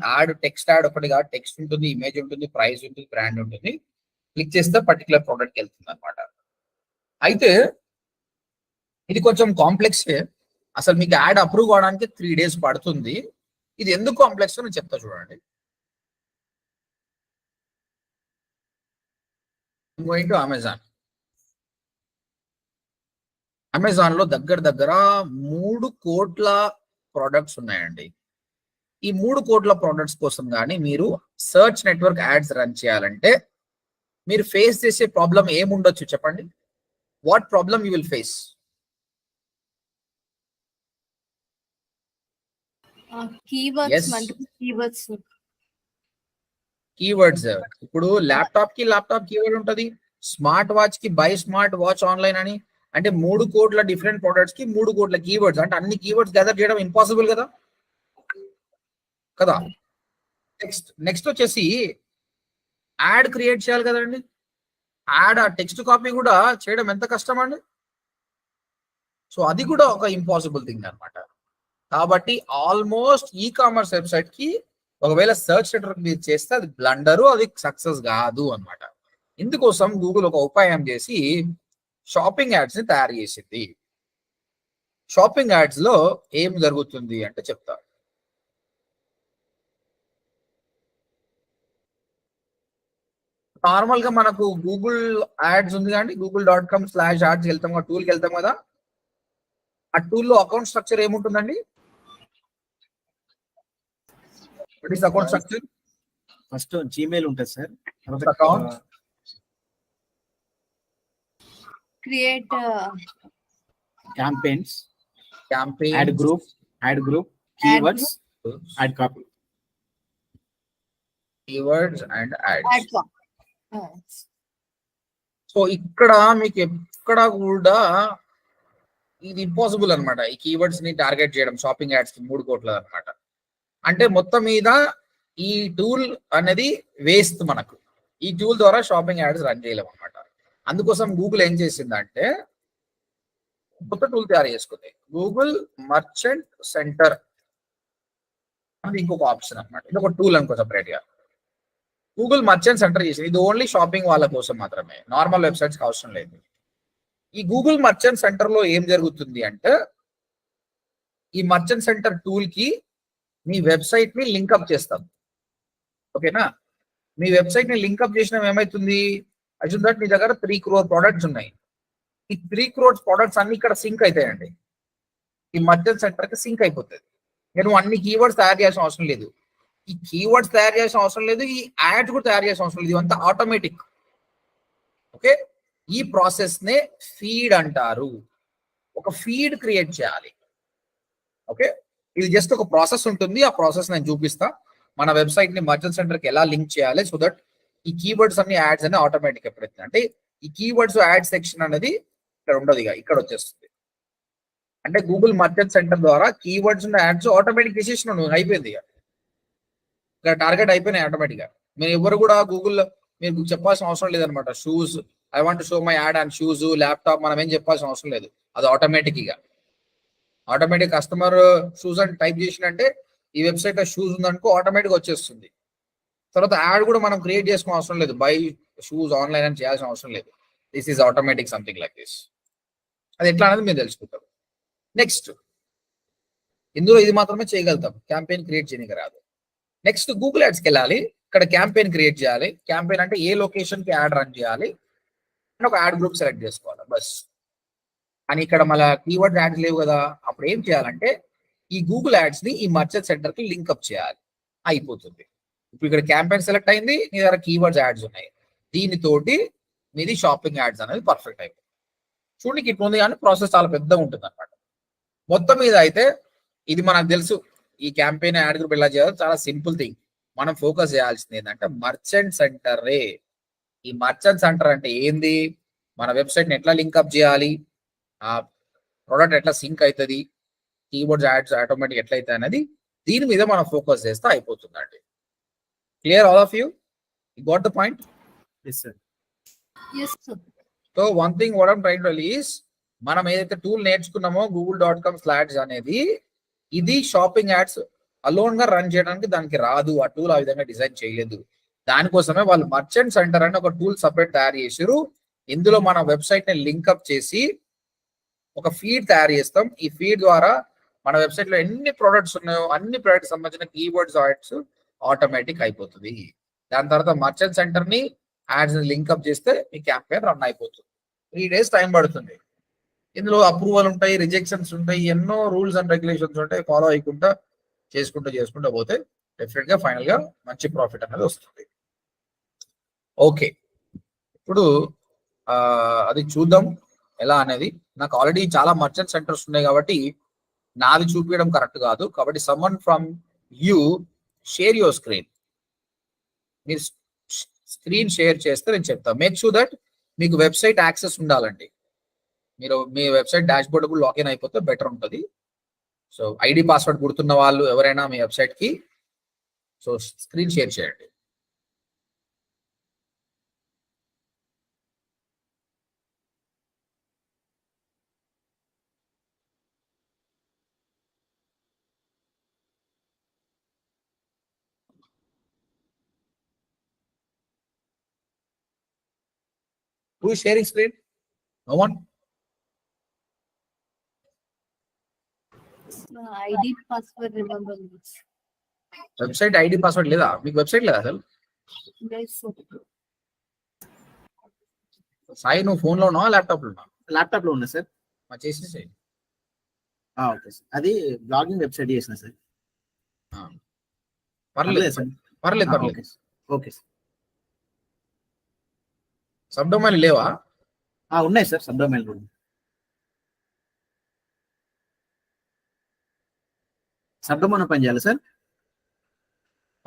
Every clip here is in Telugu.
యాడ్ టెక్స్ట్ యాడ్ ఒకటి కాదు, టెక్స్ట్ ఉంటుంది, ఇమేజ్ ఉంటుంది, ప్రైస్ ఉంటుంది, బ్రాండ్ ఉంటుంది. క్లిక్ చేస్తే పర్టికులర్ ప్రోడక్ట్కి వెళ్తుంది అనమాట. అయితే ఇది కొంచెం కాంప్లెక్స్. అసలు మీకు యాడ్ అప్రూవ్ అవడానికి 3 days పడుతుంది. ఇది ఎందుకు కాంప్లెక్స్ నేను చెప్తా చూడండి. గోయింగ్ టు అమెజాన్ లో దగ్గర 3 కోట్ల ప్రోడక్ట్స్ ఉన్నాయండి. ఈ 3 కోట్ల ప్రోడక్ట్స్ కోసం కానీ మీరు సర్చ్ నెట్వర్క్ యాడ్స్ రన్ చేయాలంటే మీరు ఫేస్ చేసే ప్రాబ్లం ఏముండొచ్చు చెప్పండి? What problem you will face? Keywords. ఇప్పుడు ల్యాప్టాప్ కి కీవర్డ్ ఉంటది, స్మార్ట్ వాచ్ కి బై స్మార్ట్ వాచ్ ఆన్లైన్ అని. అంటే 3 కోట్ల డిఫరెంట్ ప్రొడక్ట్స్ కి 3 కోట్ల కీవర్డ్స్. అంటే అన్ని కీవర్డ్స్ గ్యాదర్ చేయడం ఇంపాసిబుల్ కదా. నెక్స్ట్ వచ్చేసి యాడ్ క్రియేట్ చేయాలి కదండి. యాడ్ ఆ టెక్స్ట్ కాపీ కూడా చేయడం ఎంత కష్టం అండి. సో అది కూడా ఒక ఇంపాసిబుల్ థింగ్ అనమాట. కాబట్టి ఆల్మోస్ట్ ఈ కామర్స్ వెబ్సైట్ కి ఒకవేళ సర్చ్ నెట్వర్క్ మీరు చేస్తే అది బ్లండరు, అది సక్సెస్ కాదు అనమాట. ఇందుకోసం గూగుల్ ఒక ఉపాయం చేసి షాపింగ్ యాడ్స్ ని తయారు చేసింది. షాపింగ్ యాడ్స్ లో ఏం జరుగుతుంది అంటే చెప్తా. నార్మల్ గా మనకు గూగుల్ యాడ్స్ ఉంది కానీ google.com/ads వెళ్తాం, టూల్కి వెళ్తాం కదా. ఆ టూల్లో అకౌంట్ స్ట్రక్చర్ ఏముంటుందండి? What is the account structure? First Gmail ఉంటుంది sir. Account create campaigns, campaign, ad group, keywords, ad copy. Keywords and ads. So ఇక్కడ మీకు ఎక్కడ కూడా ఇది ఇంపాసిబుల్ అనమాట. ఈ కీవర్డ్స్ ని టార్గెట్ చేయడం షాపింగ్ యాడ్స్ కి 3 కోట్ల అనమాట. అంటే మొత్తం మీద ఈ టూల్ అనేది వేస్ట్ మనకు. ఈ టూల్ ద్వారా షాపింగ్ యాడ్స్ రన్ చేయలేము అనమాట. అందుకోసం గూగుల్ ఏం చేసిందంటే కొత్త టూల్ తయారు చేసుకుంది, గూగుల్ మర్చెంట్ సెంటర్ అది ఇంకొక ఆప్షన్ అనమాట. ఇది ఒక టూల్ అనుకో సెపరేట్ గా. గూగుల్ మర్చెంట్ సెంటర్ చేసింది. ఇది ఓన్లీ షాపింగ్ వాళ్ళ కోసం మాత్రమే, నార్మల్ వెబ్సైట్స్ కి అవసరం లేదు. ఈ గూగుల్ మర్చెంట్ సెంటర్ లో ఏం జరుగుతుంది అంటే ఈ మర్చెంట్ సెంటర్ టూల్ కి మీ వెబ్సైట్ ని లింక్అప్ చేస్తాం. ఓకేనా? మీ వెబ్సైట్ ని లింక్అప్ చేసిన ఏమైతుంది, అసలు దట్ మీ దగ్గర 3 crore ప్రోడక్ట్స్ ఉన్నాయి. ఈ 3 crore ప్రోడక్ట్స్ అన్ని ఇక్కడ సింక్ అవుతాయండి. ఈ మర్చెంట్ సెంటర్ కి సింక్ అయిపోతుంది. నేను అన్ని కీవర్డ్స్ తయారు చేయాల్సిన అవసరం లేదు. ఈ కీవర్డ్స్ తయారు చేయాల్సిన అవసరం లేదు, ఈ యాడ్స్ కూడా తయారు చేయాల్సిన అవసరం లేదు. ఇదంతా ఆటోమేటిక్. ఓకే, ఈ ప్రాసెస్ నే ఫీడ్ అంటారు. ఒక ఫీడ్ క్రియేట్ చేయాలి. ఓకే, ఇది జస్ట్ ఒక ప్రాసెస్ ఉంటుంది. ఆ ప్రాసెస్ నేను చూపిస్తా. మన వెబ్సైట్ ని మర్చెంట్ సెంటర్ కి ఎలా లింక్ చేయాలి, సో దట్ ఈ కీవర్డ్స్ అన్ని యాడ్స్ అన్ని ఆటోమేటిక్ ఎప్పుడైతే అంటే ఈ కీవర్డ్స్ యాడ్ సెక్షన్ అనేది ఇక్కడ ఉండదు, ఇక్కడ వచ్చేస్తుంది. అంటే గూగుల్ మర్చెంట్ సెంటర్ ద్వారా కీవర్డ్స్ ఉన్న యాడ్స్ ఆటోమేటిక్ డిసిషన్ అయిపోయింది. ఇక్కడ టార్గెట్ అయిపోయినాయి ఆటోమేటిక్ గా. మీరు ఎవరు కూడా గూగుల్ మీరు చెప్పాల్సిన అవసరం లేదనమాట. Shoes, I want to show my add and shoes, laptop, మనం ఏం చెప్పాల్సిన అవసరం లేదు. అది ఆటోమేటిక్ కస్టమర్ షూస్ అని టైప్ చేసినంటే ఈ వెబ్సైట్ లో షూస్ ఉందనుకో ఆటోమేటిక్ వచ్చేస్తుంది. తర్వాత యాడ్ కూడా మనం క్రియేట్ చేసుకోవాల్సిన అవసరం లేదు, బై షూస్ ఆన్లైన్ అని చేయాల్సిన అవసరం లేదు. This is automatic something like this. అది ఎట్లా అనేది మీరు తెలుసుకుంటారు. నెక్స్ట్ ఇందులో ఇది మాత్రమే చేయగలుగుతాం, క్యాంపెయిన్ క్రియేట్ చేయడానికి రాదు. నెక్స్ట్ గూగుల్ యాడ్స్కి వెళ్ళాలి. ఇక్కడ క్యాంపెయిన్ క్రియేట్ చేయాలి. క్యాంపెయిన్ అంటే ఏ లొకేషన్ కి యాడ్ రన్ చేయాలి అని ఒక యాడ్ గ్రూప్ సెలెక్ట్ చేసుకోవాలి బస్. అని ఇక్కడ మళ్ళీ కీవర్డ్ యాడ్స్ లేవు కదా, అప్పుడు ఏం చేయాలంటే ఈ గూగుల్ యాడ్స్ ని ఈ మర్చెంట్ సెంటర్ కి లింక్అప్ చేయాలి, అయిపోతుంది. ఇప్పుడు ఇక్కడ క్యాంపెయిన్ సెలెక్ట్ అయింది, నీ దగ్గర కీవర్డ్స్ యాడ్స్ ఉన్నాయి. దీనితోటి మీది షాపింగ్ యాడ్స్ అనేది పర్ఫెక్ట్ అయిపోతుంది. చూడండి ఇట్లా ఉంది, కానీ ప్రాసెస్ చాలా పెద్దగా ఉంటుంది అనమాట. మొత్తం మీద అయితే ఇది మనకు తెలుసు, ఈ క్యాంపెయిన్ యాడ్ గ్రూప్ ఎలా చేయాలో చాలా సింపుల్ థింగ్. మనం ఫోకస్ చేయాల్సింది ఏంటంటే మర్చెంట్ సెంటరే. ఈ మర్చెంట్ సెంటర్ అంటే ఏంది, మన వెబ్సైట్ ని ఎట్లా లింక్అప్ చేయాలి, ఆ ప్రోడక్ట్ ఎట్లా సింక్ అవుతుంది, కీవర్డ్స్ యాడ్స్ ఆటోమేటిక్ ఎట్లా అవుతాయి అనేది దీని మీద మనం ఫోకస్ చేస్తే అయిపోతుందండి. Clear all of you? Got the point? So one thing what I'm trying to tell is, మనం ఏదైతే టూల్ నేర్చుకున్నామో google.com/ads అనేది, ఇది షాపింగ్ యాడ్స్ అలోన్ గా రన్ చేయడానికి దానికి రాదు, ఆ టూల్ ఆ విధంగా డిజైన్ చేయలేదు. దానికోసమే వాళ్ళు మర్చెంట్ సెంటర్ అని ఒక టూల్ సపరేట్ తయారు చేసారు. ఇందులో మన వెబ్సైట్ ని లింక్అప్ చేసి ఒక ఫీడ్ తయారు చేస్తాం. ఈ ఫీడ్ ద్వారా మన వెబ్సైట్ లో ఎన్ని ప్రొడక్ట్స్ ఉన్నాయో అన్ని ప్రొడక్ట్స్ సంబంధించిన కీవర్డ్స్ యాడ్స్ ఆటోమేటిక్ అయిపోతుంది. దాని తర్వాత మర్చెంట్ సెంటర్ ని యాడ్స్ ని లింక్అప్ చేస్తే మీ క్యాంపెయిన్ రన్ అయిపోతుంది. 3 days టైం పడుతుంది. ఇందులో అప్రూవల్ ఉంటాయి, రిజెక్షన్స్ ఉంటాయి, ఎన్నో రూల్స్ అండ్ రెగ్యులేషన్స్ ఉంటాయి. ఫాలో అయ్యకుండా చేసుకుంటూ పోతే డెఫినెట్ గా ఫైనల్ గా మంచి ప్రాఫిట్ అనేది వస్తుంది. ఓకే, ఇప్పుడు అది చూద్దాం ఎలా అనేది. నాకు ఆల్రెడీ చాలా మర్చెంట్ సెంటర్స్ ఉన్నాయి కాబట్టి నాది చూపించడం కరెక్ట్ కాదు. కాబట్టి someone from you share your screen. మీరు స్క్రీన్ షేర్ చేస్తే నేను చెప్తాను. మేక్ షూర్ దట్ మీకు వెబ్సైట్ యాక్సెస్ ఉండాలండి. మీరు మీ వెబ్సైట్ డాష్ బోర్డ్ కూడా లాగిన్ అయిపోతే బెటర్ ఉంటుంది. సో ఐడి పాస్వర్డ్ గుర్తున్న వాళ్ళు ఎవరైనా మీ వెబ్సైట్ కి సో స్క్రీన్ షేర్ చేయండి. Who is sharing screen? No one? ID password remember this. Website ID password లేదా? మీకు వెబ్సైట్ లేదా అసలు? సాయి నువ్వు ఫోన్ లో ఉన్నావా ల్యాప్టాప్ లో ఉన్నావా? ల్యాప్టాప్ లో ఉన్నా సార్. చేసేసి ఓకే సార్. అది బ్లాగింగ్ వెబ్సైట్ చేసిన సార్. పర్లేదు పర్లేదు. Okay sir. సబ్ డొమైన్ లేవా? ఉన్నాయి సార్, సబ్ డొమైన్ కూడా. సబ్ డొమైన్ పని చేయాలి సార్?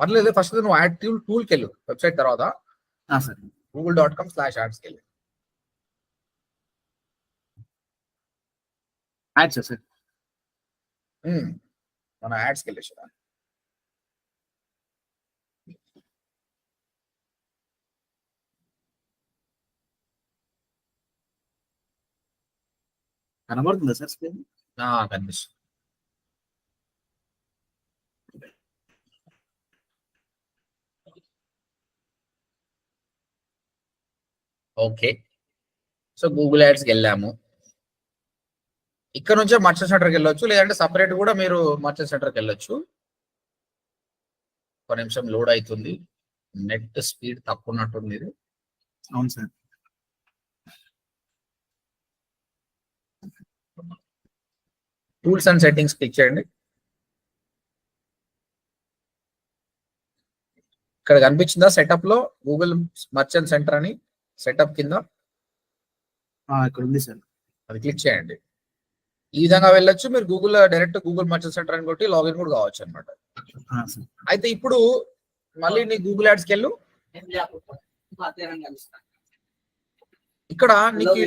పర్లేదు, ఫస్ట్ నువ్వు యాడ్ టూల్కి వెళ్ళు వెబ్సైట్ తర్వాత సార్ google.com/ads కి వెళ్ళు. Ads sir. మన యాడ్స్కి వెళ్ళేసి కనబడుతుందా సార్ స్క్రీన్? కనిపిస్తుంది. ఓకే, సో గూగుల్ యాడ్స్కి వెళ్ళాము. ఇక్కడ నుంచే మర్చెంట్ సెంటర్కి వెళ్ళొచ్చు, లేదంటే సపరేట్ కూడా మీరు మర్చెంట్ సెంటర్కి వెళ్ళొచ్చు. ఒక నిమిషం లోడ్ అవుతుంది, నెట్ స్పీడ్ తక్కువ ఉన్నట్టుంది ఇది. అవును sir. Tools and settings click చేయండి. ఇక్కడ కనిపించిందా సెటప్ లో గూగుల్ మర్చెంట్ సెంటర్ అని? సెటప్ కింద ఇక్కడ ఉంది సార్. అది క్లిక్ చేయండి. ఈ విధంగా వెళ్ళొచ్చు. మీరు డైరెక్ట్ గూగుల్ మర్చెంట్ సెంటర్ అని కొట్టి లాగిన్ కూడా కావచ్చు అనమాట. అయితే ఇప్పుడు మళ్ళీ నీ గూగుల్ యాడ్స్కి వెళ్ళు. ఇక్కడ నీకు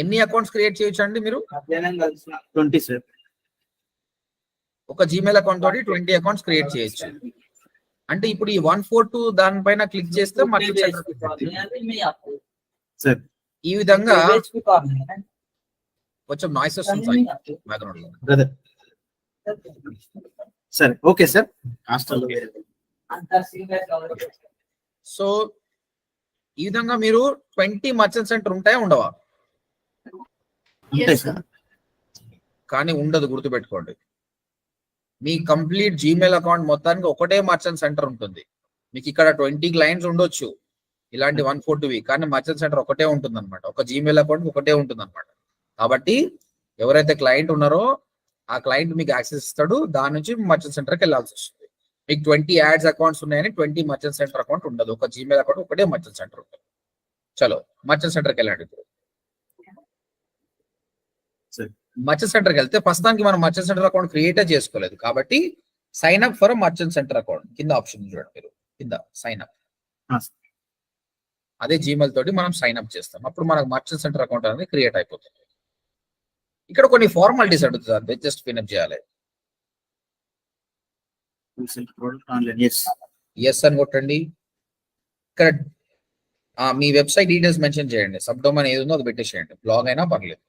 ఎన్ని అకౌంట్స్ క్రియేట్ చేయొచ్చు అండి మీరు? 20 సార్. ఒక జీమెయిల్ అకౌంట్ తోటి 20 అకౌంట్స్ క్రియేట్ చేయొచ్చు. అంటే ఇప్పుడు ఈ 142 దానిపైన క్లిక్ చేస్తే మర్చెంట్ సార్ ఈ విధంగా కొంచెం నాయిస్ వస్తుంది బ్యాక్గ్రౌండ్ లో. సరే ఓకే సార్. సో ఈ విధంగా మీరు 20 మర్చెంట్ సెంటర్ ఉంటాయా ఉండవా? ఉంటాయి సార్. కానీ ఉండదు, గుర్తుపెట్టుకోండి. మీ కంప్లీట్ జీమెయిల్ అకౌంట్ మొత్తానికి ఒకటే మర్చెంట్ సెంటర్ ఉంటుంది. మీకు ఇక్కడ 20 క్లయింట్స్ ఉండొచ్చు ఇలాంటి 142, కానీ మర్చెంట్ సెంటర్ ఒకటే ఉంటుంది అనమాట. ఒక జీమెయిల్ అకౌంట్ ఒకటే ఉంటుంది అనమాట. కాబట్టి ఎవరైతే క్లయింట్ ఉన్నారో ఆ క్లయింట్ మీకు యాక్సెస్ ఇస్తాడు, దాని నుంచి మర్చెంట్ సెంటర్కి వెళ్ళాల్సి వస్తుంది. మీకు 20 యాడ్స్ అకౌంట్స్ ఉన్నాయని 20 మర్చెంట్ సెంటర్ అకౌంట్ ఉండదు. ఒక జీమెయిల్ అకౌంట్ ఒకటే మర్చెంట్ సెంటర్ ఉంటుంది. చలో మర్చెంట్ సెంటర్కి వెళ్ళండి. ఇప్పుడు మర్చెంట్ సెంటర్కి వెళ్తే ప్రస్తుతానికి మనం మర్చెంట్ సెంటర్ అకౌంట్ క్రియేట్ చేసుకోలేదు కాబట్టి sign up for Merchant Center account కింద ఆప్షన్ చూడండి. మీరు కింద సైన్ అప్, అదే జీమెయిల్ తోటి మనం సైన్ అప్ చేస్తాం. అప్పుడు మనకు మర్చెంట్ సెంటర్ అకౌంట్ అనేది క్రియేట్ అయిపోతుంది. ఇక్కడ కొన్ని ఫార్మాలిటీస్ అడుగుతుంది, అంతే, జస్ట్ ఫినప్ చేయాలి. ఎస్ అని కొట్టండి. ఇక్కడ మీ వెబ్సైట్ డీటెయిల్స్ మెన్షన్ చేయండి. సబ్ డొమైన్ ఏది ఉందో అది పెట్టేసేయండి. బ్లాగ్ అయినా పర్లేదు.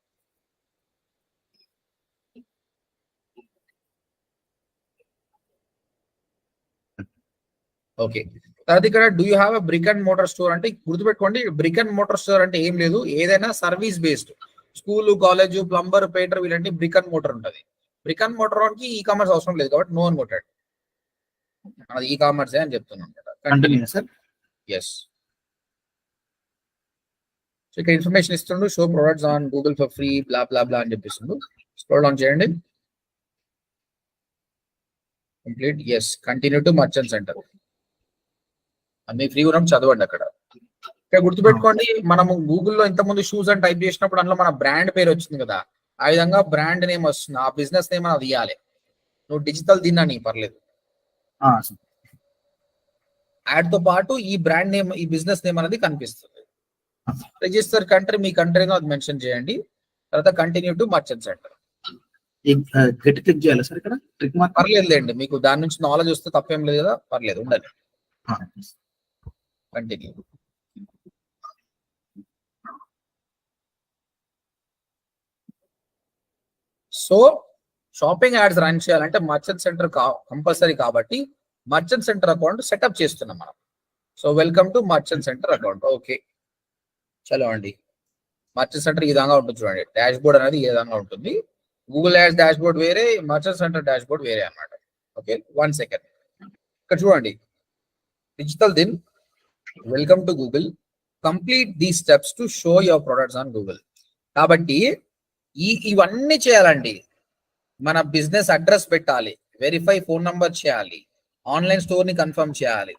ఓకే, తర్వాత ఇక్కడ do you have a brick and motor store అంటే గుర్తుపెట్టుకోండి, బ్రిక్ అండ్ మోటార్ స్టోర్ అంటే ఏం లేదు, ఏదైనా service based school, college, plumber, painter వీళ్ళంటే బ్రిక్ అండ్ మోటార్ ఉంటుంది. బ్రిక్ అండ్ మోటార్ కి ఈ కామర్స్ అవసరం లేదు కాబట్టి నో అని కొట్టాడు, అది ఈ కామర్సే అని చెప్తున్నాను కంటిన్యూ సార్. ఎస్. సో ఇక్కడ ఇన్ఫర్మేషన్ ఇస్తుండు, show products on Google for free blah blah blah అని చెప్పిస్తుండు. స్క్రోల్ డౌన్ చేయండి. Complete. Yes, continue to merchant centre. అన్ని ఫ్రీ ఉన్నప్పుడు చదవండి అక్కడ. ఇక్కడ గుర్తుపెట్టుకోండి, మనము గూగుల్లో ఇంతకుముందు షూస్ అని టైప్ చేసినప్పుడు అందులో మన బ్రాండ్ పేరు వచ్చింది కదా, ఆ విధంగా బ్రాండ్ నేమ్ వస్తుంది, ఆ బిజినెస్ నేమ్ అది ఇవ్వాలి. నువ్వు డిజిటల్ తిన్నా పర్లేదు, యాడ్ తో పాటు ఈ బ్రాండ్ నేమ్, ఈ బిజినెస్ నేమ్ అనేది కనిపిస్తుంది. రిజిస్టర్ కంట్రీ, మీ కంట్రీలో అది మెన్షన్ చేయండి. తర్వాత కంటిన్యూ టు మర్చెంట్ సెంటర్. గట్టి క్లిక్ చేయాలి సార్ ఇక్కడ, ట్రిక్ మార్క్. పర్లేదు లేండి, మీకు దాని నుంచి నాలెడ్జ్ వస్తే తప్పేం లేదు కదా, పర్లేదు ఉండాలి. Continue. So shopping ads run చేయాలంటే మర్చెంట్ సెంటర్ కంపల్సరీ కాబట్టి మర్చెంట్ సెంటర్ అకౌంట్ సెటప్ చేస్తున్నాం మనం. So welcome to merchant Center account. Okay, చలో అండి. మర్చెంట్ సెంటర్ ఈ విధంగా ఉంటుంది చూడండి, డాష్ బోర్డ్ అనేది ఈ విధంగా ఉంటుంది. గూగుల్ యాడ్స్ డాష్ బోర్డ్ వేరే, మర్చెంట్ సెంటర్ డాష్ బోర్డ్ వేరే అనమాట. Okay, 1 second. ఇక్కడ చూడండి, డిజిటల్ దిన్, welcome to Google, complete the steps to show your products on Google. కాబట్టి ఇవన్నీ చేయాలండి. మన బిజినెస్ అడ్రస్ పెట్టాలి, వెరిఫై ఫోన్ నంబర్ చేయాలి, ఆన్లైన్ స్టోర్ ని కన్ఫర్మ్ చేయాలి,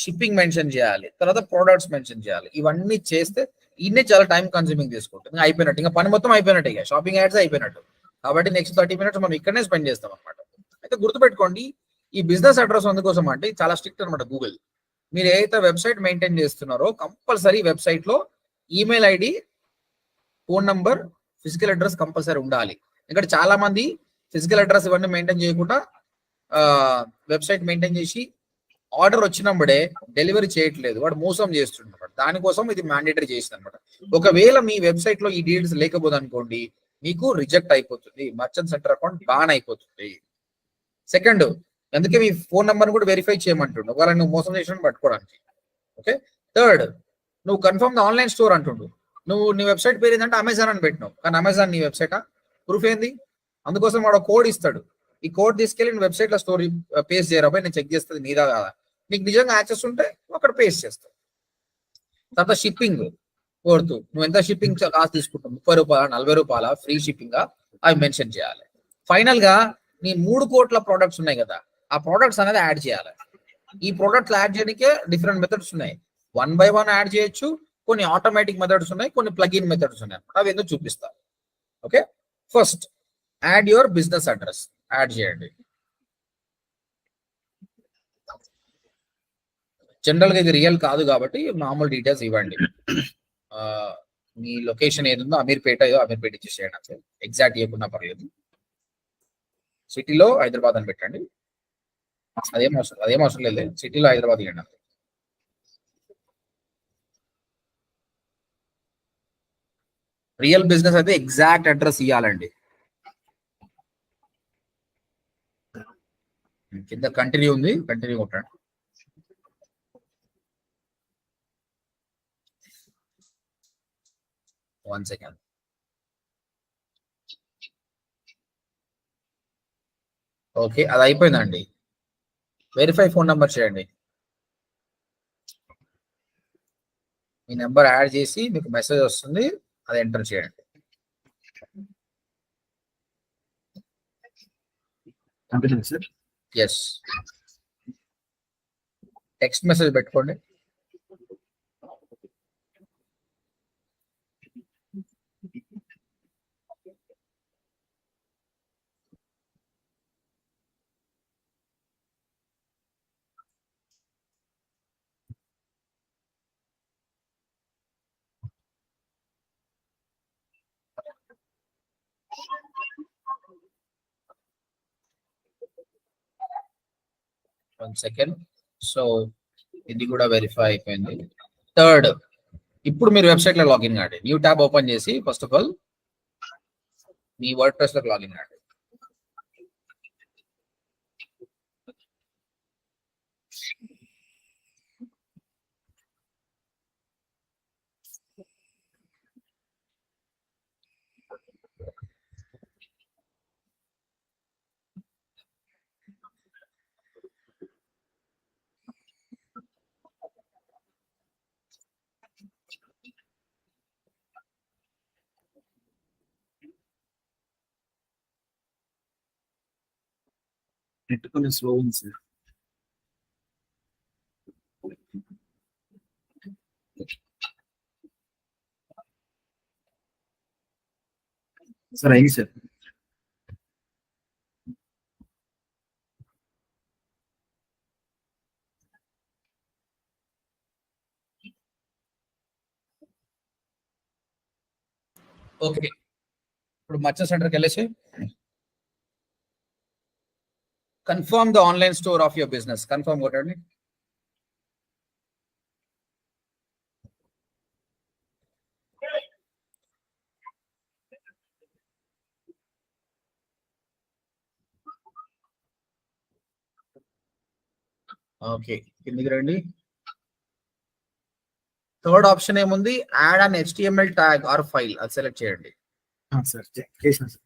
షిప్పింగ్ మెన్షన్ చేయాలి, తర్వాత ప్రొడక్ట్స్ మెన్షన్ చేయాలి. ఇవన్నీ చేస్తే ఇన్నే చాలా టైం కన్స్యూమింగ్ తీసుకుంటుంది. అయిపోయినట్టు, ఇంకా పని మొత్తం అయిపోయినట్టు, ఇక షాపింగ్ యాడ్స్ అయిపోయినట్టు. కాబట్టి నెక్స్ట్ 30 మినిట్స్ మనం ఇక్కడనే స్పెండ్ చేస్తాం అనమాట. అయితే గుర్తుపెట్టుకోండి, ఈ బిజినెస్ అడ్రస్ అందుకోసం అంటే చాలా స్ట్రిక్ట్ అనమాట గూగుల్. మీరు ఏదైతే వెబ్సైట్ మెయింటైన్ చేస్తున్నారో కంపల్సరీ వెబ్సైట్ లో email ID, phone number, physical address compulsory ఉండాలి. ఎందుకంటే చాలా మంది ఫిజికల్ అడ్రస్ ఇవన్నీ మెయింటైన్ చేయకుండా వెబ్సైట్ మెయింటైన్ చేసి ఆర్డర్ వచ్చినప్పుడే డెలివరీ చేయట్లేదు, వాడు మోసం చేస్తుంటాడు. దానికోసం ఇది మ్యాండేటరీ చేసింది అనమాట. ఒకవేళ మీ వెబ్సైట్ లో ఈ డీటెయిల్స్ లేకపోతే అనుకోండి, మీకు రిజెక్ట్ అయిపోతుంది, మర్చెంట్ సెంటర్ అకౌంట్ బాన్ అయిపోతుంది. సెకండ్, అందుకే మీ ఫోన్ నెంబర్ కూడా వెరిఫై చేయమంటుండు, ఒకవేళ నువ్వు మోసం చేసిన పట్టుకోవడానికి. ఓకే. థర్డ్, నువ్వు కన్ఫర్మ్ ఆన్లైన్ స్టోర్ అంటుండు. నువ్వు నీ వెబ్సైట్ పేరు ఏంటంటే అమెజాన్ అని పెట్టినావు, కానీ అమెజాన్ నీ వెబ్సైటా? ప్రూఫ్ ఏంది? అందుకోసం వాడు కోడ్ ఇస్తాడు, ఈ కోడ్ తీసుకెళ్ళి నేను వెబ్సైట్ లో స్టోరీ పేస్ట్ చేయరాబోయ్, నేను చెక్ చేస్తుంది నీదా కాదా. నీకు నిజంగా యాక్సెస్ ఉంటే అక్కడ పేస్ట్ చేస్తావు. తర్వాత షిప్పింగ్ కోరుతూ నువ్వు ఎంత షిప్పింగ్ కాస్ట్ తీసుకుంటావు, 30 రూపాయల, 40 రూపాయల, ఫ్రీ షిప్పింగ్, అవి మెన్షన్ చేయాలి. ఫైనల్ గా నీ 3 కోట్ల ప్రోడక్ట్స్ ఉన్నాయి కదా, ఆ ప్రోడక్ట్స్ అనేది యాడ్ చేయాలి. ఈ ప్రోడక్ట్స్ యాడ్ చేయడానికే డిఫరెంట్ మెథడ్స్ ఉన్నాయి. 1 by 1 యాడ్ చేయొచ్చు, కొన్ని ఆటోమేటిక్ మెథడ్స్ ఉన్నాయి, కొన్ని ప్లగిన్ మెథడ్స్ ఉన్నాయి. అవి ఎందుకు చూపిస్తాను. Okay, first add your business address add చేయండి. జనరల్ గా ఇది రియల్ కాదు కాబట్టి మామూలు డీటెయిల్స్ ఇవ్వండి. మీ లొకేషన్ ఏది ఉందో అమీర్పేట, ఏదో అమీర్పేట ఇచ్చేసేయండి, అంతే. ఎగ్జాక్ట్ ఇవ్వకున్నా పర్లేదు. సిటీలో హైదరాబాద్ అని పెట్టండి, అదేం అవసరం లేదు. సిటీలో హైదరాబాద్ ఇవ్వండి అంతే. రియల్ బిజినెస్ అయితే ఎగ్జాక్ట్ అడ్రస్ ఇవ్వాలండి. కింద కంటిన్యూ ఉంది, కంటిన్యూ కొట్టండి. One second. ఓకే, అది అయిపోయిందండి. వెరిఫై ఫోన్ నెంబర్ చేయండి. మీ నెంబర్ యాడ్ చేసి మీకు మెసేజ్ వస్తుంది, అది ఎంటర్ చేయండి. ఎస్, టెక్స్ట్ మెసేజ్ పెట్టుకోండి. One second. సో ఇది కూడా వెరిఫై అయిపోయింది. థర్డ్, ఇప్పుడు మీరు వెబ్సైట్ లో లాగిన్ కాండి. న్యూ ట్యాబ్ ఓపెన్ చేసి first of all me word press లో లాగిన్ కాండి. నెట్ కొంచెం స్లో ఉంది సార్. సార్ అయింది సార్. ఓకే, ఇప్పుడు మర్చెంట్ సెంటర్కి వెళ్ళేసి confirm the online store of your business, confirm కొట్టండి. ఓకే, కిందికి రండి. థర్డ్ ఆప్షన్ ఏముంది? Add an HTML tag are file, అది సెలెక్ట్ చేయండి. సార్ చేసిన సార్.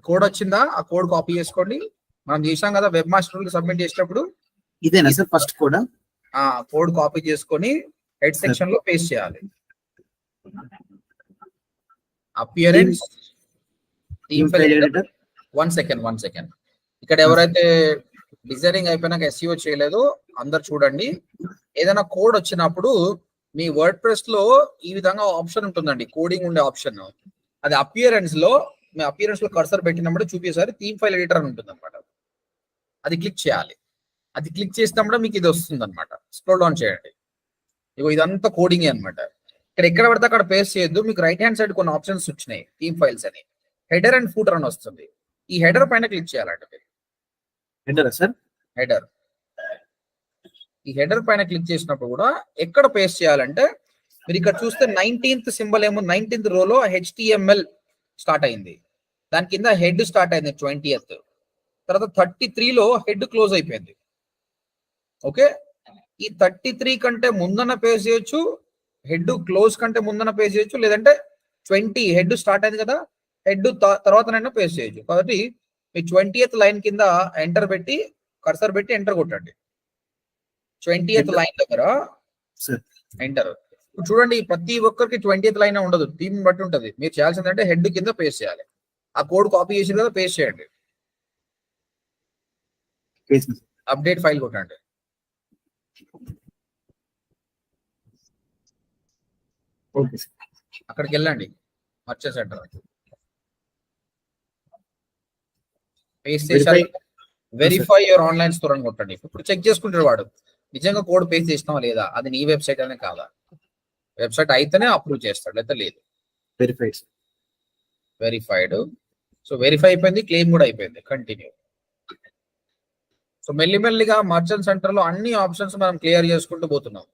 కోడ్ వచ్చిందా? ఆ కోడ్ కాపీ చేసుకోండి. మనం చేసాం కదా వెబ్ మాస్టర్ సబ్మిట్ చేసేటప్పుడు. ఇదేనా సార్ ఫస్ట్ కూడా? ఆ కోడ్ కాపీ చేసుకొని హెడ్ సెక్షన్ లో పేస్ట్ చేయాలి. Appearance, one second. ఇక్కడ ఎవరైతే డిజైనింగ్ అయిపోయినాక SEO చేయలేదో అందరు చూడండి. ఏదైనా కోడ్ వచ్చినప్పుడు మీ వర్డ్ ప్రెస్ లో ఈ విధంగా ఆప్షన్ ఉంటుందండి, కోడింగ్ ఉండే ఆప్షన్. అది అపియరెన్స్ లో, మీ అపియరెన్స్ లో కర్సర్ పెట్టినప్పుడు చూపించేసారి థీమ్ ఫైల్ ఎడిటర్ అని ఉంటుంది అనమాట. అది క్లిక్ చేయాలి. అది క్లిక్ చేసినప్పుడు మీకు ఇది వస్తుంది అనమాట. స్క్రోల్ డౌన్ చేయండి. ఇగో ఇదంతా కోడింగ్ అనమాట. ఇక్కడ ఎక్కడ పడితే అక్కడ పేస్ట్ చేయొద్దు. మీకు రైట్ హ్యాండ్ సైడ్ కొన్ని ఆప్షన్స్ వచ్చినాయి, థీమ్ ఫైల్స్ అని. హెడర్ అండ్ ఫూటర్ అని వస్తుంది. ఈ హెడర్ పైన క్లిక్ చేయాలంటే మీరు. Header sir? హెడర్. ఈ హెడర్ పైన క్లిక్ చేసినప్పుడు కూడా ఎక్కడ పేస్ట్ చేయాలంటే మీరు ఇక్కడ చూస్తే 19th సింబల్ ఏమో 19th రోలో HTML స్టార్ట్ అయింది. దాని కింద హెడ్ స్టార్ట్ అయింది 20th. తర్వాత 33లో హెడ్ క్లోజ్ అయిపోయింది. ఓకే, ఈ 33 కంటే ముందన పేస్ట్ చేయొచ్చు, హెడ్ క్లోజ్ కంటే ముందన పేస్ట్ చేయొచ్చు, లేదంటే 20 హెడ్ స్టార్ట్ అయింది కదా, హెడ్ తర్వాతనైనా పేస్ట్ చేయొచ్చు. కాబట్టి మీ 20th లైన్ కింద ఎంటర్ పెట్టి కర్సర్ పెట్టి ఎంటర్ కొట్టండి. 20th లైన్ దగ్గర ఎంటర్. ఇప్పుడు చూడండి, ప్రతి ఒక్కరికి 20th లైన్ ఉండదు, థీమ్ బట్టి ఉంటుంది. మీరు చేయాల్సిందంటే హెడ్ కింద పేస్ట్ చేయాలి. ఆ కోడ్ కాపీ చేసి కదా పేస్ట్ చేయండి. అప్డేట్ ఫైల్ కొట్టండి. అక్కడికి వెళ్ళండి, మర్చెంట్ సెంటర్ పేస్ట్ చేశారు. వెరిఫై యువర్ ఆన్లైన్ స్టోర్ అని కొట్టండి. ఇప్పుడు చెక్ చేసుకుంటాడు వాడు నిజంగా కోడ్ పేస్ట్ చేసినావా లేదా, అది నీ వెబ్సైట్ అనే కాదా. వెబ్సైట్ అయితేనే అప్రూవ్ చేస్తాడు, లేదా లేదు. వెరిఫైడ్. సో వెరిఫై అయిపోయింది, క్లెయిమ్ కూడా అయిపోయింది. కంటిన్యూ. సో మెల్లిమెల్లిగా మర్చెంట్ సెంటర్ లో అన్ని ఆప్షన్స్ మనం క్లియర్ చేసుకుంటూ పోతున్నాం.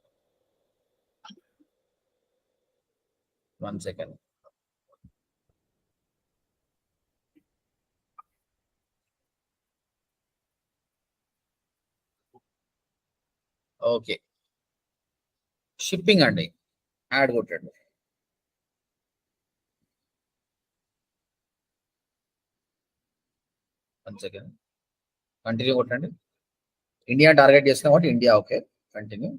1 సెకండ్. ఓకే, షిప్పింగ్ అండి, యాడ్ కొట్టండి. కంటిన్యూ కొట్టండి. ఇండియా టార్గెట్ చేసిన కాబట్టి India. Okay, continue.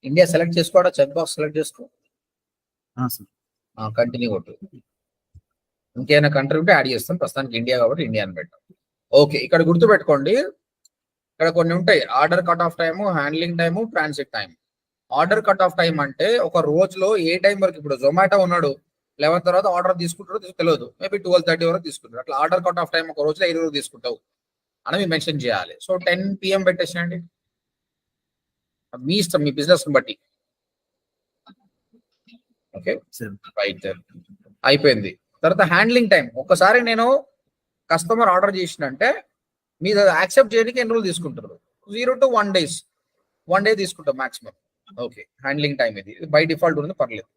India select చేసుకోవడా, చెక్ బాక్స్ సెలెక్ట్ చేసుకో. కంటిన్యూ కొట్టు. ఇంకేమైనా కంట్రీ ఉంటే యాడ్ చేస్తాం, ప్రస్తుతానికి ఇండియా కాబట్టి ఇండియా అని పెట్టాం. ఓకే, ఇక్కడ గుర్తుపెట్టుకోండి, ఇక్కడ కొన్ని ఉంటాయి. Order cut off time, handling time, transit time. Order cut off time అంటే ఒక రోజులో ఏ టైం వరకు. ఇప్పుడు జొమాటో ఉన్నాడు, 11 తర్వాత ఆర్డర్ తీసుకుంటారో తెలియదు, మేబీ 12:30 వరకు తీసుకుంటారు. అట్లా ఆర్డర్ కట్ ఆఫ్ టైం ఒక రోజులో 5 వరకు తీసుకుంటావు అని మెన్షన్ చేయాలి. సో 10 PM పెట్టేసేయండి, మీ ఇష్టం, మీ బిజినెస్ బట్టి. ఓకే, రైట్, అయిపోయింది. తర్వాత హ్యాండ్లింగ్ టైం. ఒక్కసారి నేను కస్టమర్ ఆర్డర్ చేసినంటే మీరు యాక్సెప్ట్ చేయడానికి ఎన్ని రోజులు తీసుకుంటారు? 0 to 1 days. 1 day తీసుకుంటాం మాక్సిమం. ఓకే, హ్యాండ్లింగ్ టైం ఇది బై డిఫాల్ట్ ఉంది, పర్లేదు.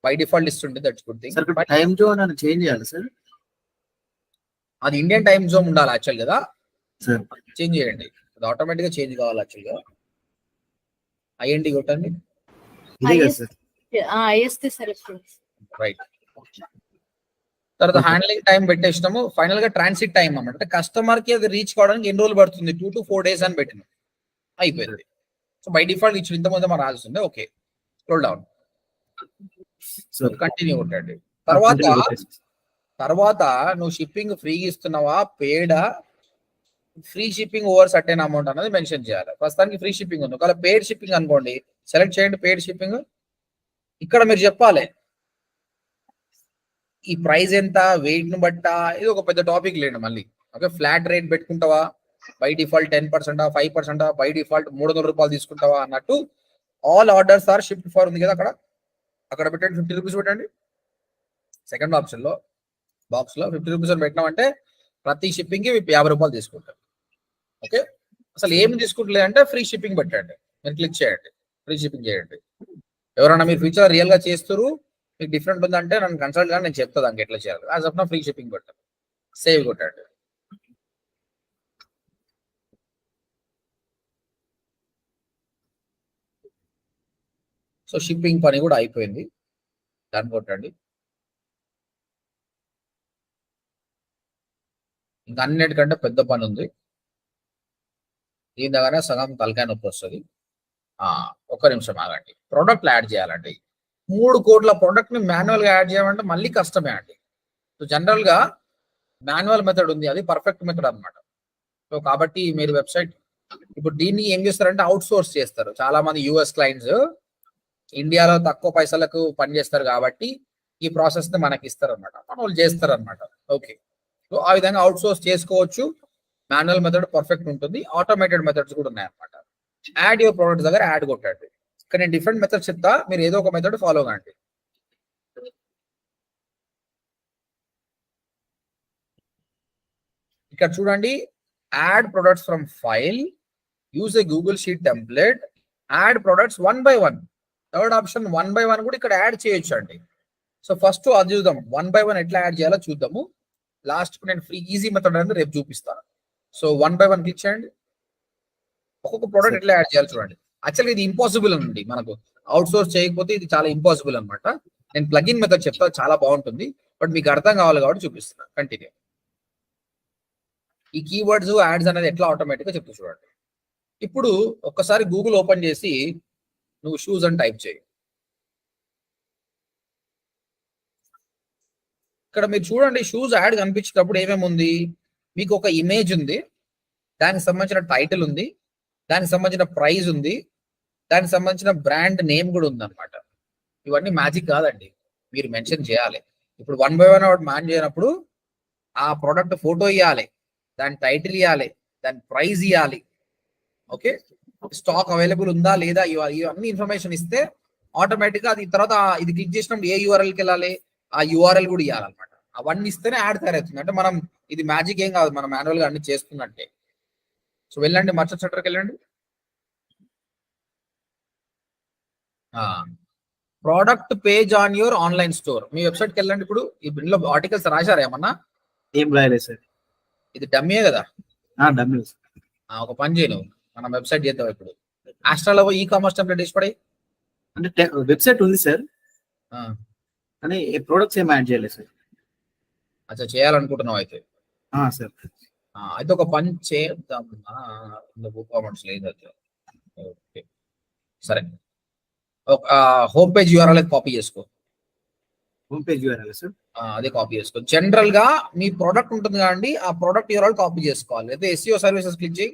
బై డిఫాల్ట్ ఇస్తుంది, that's good thing. Time zone అని చేంజ్ చేయాలి సార్? అది ఇండియన్ టైం జోన్ ఉండాలి యాక్చువల్ కదా, చేంజ్ చేయండి. అది ఆటోమేటిక్ గా చేంజ్ కావాలి యాక్చువల్ గా. IND కొట్టండి. రైట్. తర్వాత హ్యాండ్లింగ్ టైం పెట్టేసినాము. ఫైనల్ గా ట్రాన్సిట్ టైం అన్నమాట, అంటే కస్టమర్ కి అది రీచ్ కావడానికి ఎన్ని రోజులు పడుతుంది, 2 to 4 days అని పెట్టినాం. అయిపోయింది. సో బై డిఫాల్ట్ ఇచ్చిన ఇంతమంది మనం రాల్సిందే. ఓకే, స్క్రోల్ డౌన్, కంటిన్యూ కొట్టండి. తర్వాత నువ్వు షిప్పింగ్ ఫ్రీ ఇస్తున్నావా, పేడా, free shipping over certain amount అనేది మెన్షన్ చేయాలి. ప్రస్తుతానికి ఫ్రీ షిప్పింగ్ ఉంది. ఒకవేళ పేడ్ షిప్పింగ్ అనుకోండి, సెలెక్ట్ చేయండి పేడ్ షిప్పింగ్. ఇక్కడ మీరు చెప్పాలి ఈ ప్రైస్ ఎంత, వెయిట్ ను బట్టా, ఇది ఒక పెద్ద టాపిక్ లేండి మళ్ళీ. ఓకే, ఫ్లాట్ రేట్ పెట్టుకుంటావా, బై డిఫాల్ట్ 10%, 5%, బై డిఫాల్ట్ 300 రూపాయలు తీసుకుంటావా అన్నట్టు. All orders are shipped for ఉంది కదా, అక్కడ పెట్టండి 50 రూపీస్ పెట్టండి. సెకండ్ ఆప్షన్ లో బాక్స్ లో 50 రూపీస్ అని పెట్టినామంటే ప్రతి షిప్పింగ్ కి 50 రూపాయలు తీసుకుంటారు. ఓకే, అసలు ఏమి తీసుకుంటలే అంటే ఫ్రీ షిప్పింగ్ పెట్టండి. మీరు క్లిక్ చేయండి, ఫ్రీ షిప్పింగ్ చేయండి. ఎవరైనా మీరు ఫ్యూచర్ రియల్ గా చేస్తారు, మీకు డిఫరెంట్ ఉందంటే నన్ను కన్సల్ట్ కానీ నేను చెప్తా దానికి ఎట్లా చేయాలి. As of now free shipping పెట్టండి, సేవ్ కొట్టండి. సో షిప్పింగ్ పని కూడా అయిపోయింది, దాన్ని కొట్టండి. ఇంకా అన్నిటికంటే పెద్ద పని ఉంది, దీని దగ్గర సగం తలకాయ నొప్పి వస్తుంది. ఒక్క నిమిషం ఆగండి. ప్రోడక్ట్లు యాడ్ చేయాలండి. 3 కోట్ల ప్రోడక్ట్ ని మాన్యువల్ గా యాడ్ చేయాలంటే మళ్ళీ కష్టమే అండి. సో జనరల్ గా మాన్యువల్ మెథడ్ ఉంది, అది పర్ఫెక్ట్ మెథడ్ అనమాట. సో కాబట్టి మీరు వెబ్సైట్ ఇప్పుడు దీన్ని ఏం చేస్తారంటే అవుట్ సోర్స్ చేస్తారు. చాలా మంది యుఎస్ క్లయింట్స్ ఇండియాలో తక్కువ పైసలకు పనిచేస్తారు కాబట్టి ఈ ప్రాసెస్ ని మనకి ఇస్తారు అనమాట, మన వాళ్ళు చేస్తారు అనమాట. ఓకే, సో ఆ విధంగా అవుట్ సోర్స్ చేసుకోవచ్చు. మాన్యువల్ మెథడ్ పర్ఫెక్ట్ ఉంటుంది, ఆటోమేటెడ్ మెథడ్స్ కూడా ఉన్నాయి అనమాట. యాడ్ యువర్ ప్రోడక్ట్స్ దగ్గర యాడ్ కొట్టండి. ఇక్కడ నేను డిఫరెంట్ మెథడ్స్ చెప్తా, మీరు ఏదో ఒక మెథడ్ ఫాలో కండి. ఇక్కడ చూడండి, add products from file, use a Google sheet template, add products 1 by 1. Third option 1 by 1 కూడా ఇక్కడ యాడ్ చేయొచ్చు అండి. సో ఫస్ట్ అది చూద్దాం, 1 by 1 ఎట్లా యాడ్ చేయాలో చూద్దాము. లాస్ట్ నేను ఫ్రీ ఈజీ మెథడ్ అనేది రేపు చూపిస్తాను. సో 1 by 1 క్లిక్ చేయండి. ఒక్కొక్క ప్రోడక్ట్ ఎట్లా యాడ్ చేయాలి చూడండి. యాక్చువల్గా ఇది ఇంపాసిబుల్ అండి, మనకు అవుట్ సోర్స్ చేయకపోతే ఇది చాలా ఇంపాసిబుల్ అనమాట. నేను ప్లగిన్ మెథడ్ చెప్తా, చాలా బాగుంటుంది, బట్ మీకు అర్థం కావాలి కాబట్టి చూపిస్తున్నాను. కంటిన్యూ. ఈ కీవర్డ్స్ యాడ్స్ అనేది ఎట్లా ఆటోమేటిక్ గా చెప్తూ చూడండి. ఇప్పుడు ఒక్కసారి గూగుల్ ఓపెన్ చేసి నువ్వు షూస్ అని టైప్ చేయి. ఇక్కడ మీరు చూడండి, షూస్ యాడ్ కనిపించేటప్పుడు ఏమేమి ఉంది, మీకు ఒక ఇమేజ్ ఉంది, దానికి సంబంధించిన టైటిల్ ఉంది, దానికి సంబంధించిన ప్రైస్ ఉంది, దానికి సంబంధించిన బ్రాండ్ నేమ్ కూడా ఉంది అనమాట. ఇవన్నీ మ్యాజిక్ కాదండి, మీరు మెన్షన్ చేయాలి. ఇప్పుడు 1 by 1 మ్యాన్ చేయనప్పుడు ఆ ప్రోడక్ట్ ఫోటో ఇవ్వాలి, దాని టైటిల్ ఇవ్వాలి, దాని ప్రైస్ ఇవ్వాలి. ఓకే, స్టాక్ అవైలబుల్ ఉందా లేదా, ఇవన్నీ ఇన్ఫర్మేషన్ ఇస్తే ఆటోమేటిక్ గా అది తర్వాత ఇది క్లిక్ చేసినప్పుడు ఏ యూఆర్ఎల్కి వెళ్ళాలి, ఆ యూఆర్ఎల్ కూడా ఇవ్వాలన్నమాట. అవన్నీ ఇస్తేనే యాడ్ తయారవుతుంది. అంటే మనం ఇది మ్యాజిక్ ఏం కాదు, మనం మాన్యువల్ గా అన్ని చేస్తున్నట్టే. సో వెళ్ళండి, మర్చెంట్ సెంటర్కి వెళ్ళండి. Product page on your online store, మీ వెబ్సైట్కి వెళ్ళండి. ఇప్పుడు ఇందులో ఆర్టికల్స్ రాశారా ఏమన్నా? ఏం రాయలేదు సార్, ఇది డమ్మీ కదా. డమ్మీ. ఒక పని చేయను, మనం వెబ్సైట్ చేద్దాం. ఇప్పుడు ఆస్ట్రాలో ఈ కామర్స్ టెంప్లెట్ వేసి పడే అంటే వెబ్సైట్ ఉంది సార్, కానీ ప్రొడక్ట్స్ ఏం యాడ్ చేయలేదు సార్. అచ్చా, చేయాలనుకుంటున్నావు అయితే. సార్ అయితే ఒక పని చేద్దాం, కామర్స్ లేదు. ఓకే సరే, హోమ్ పేజ్ యూఆర్ఎల్ కాపీ చేసుకో. హోమ్ పేజ్ యూఆర్ఎల్ సార్, అదే కాపీ చేసుకో. జనరల్ గా మీ ప్రోడక్ట్ ఉంటుంది కదండి, ఆ ప్రోడక్ట్ యూఆర్ఎల్ కాపీ చేసుకోవాలి. అయితే ఎస్ఈఓ సర్వీసెస్ క్లిక్ చేయి.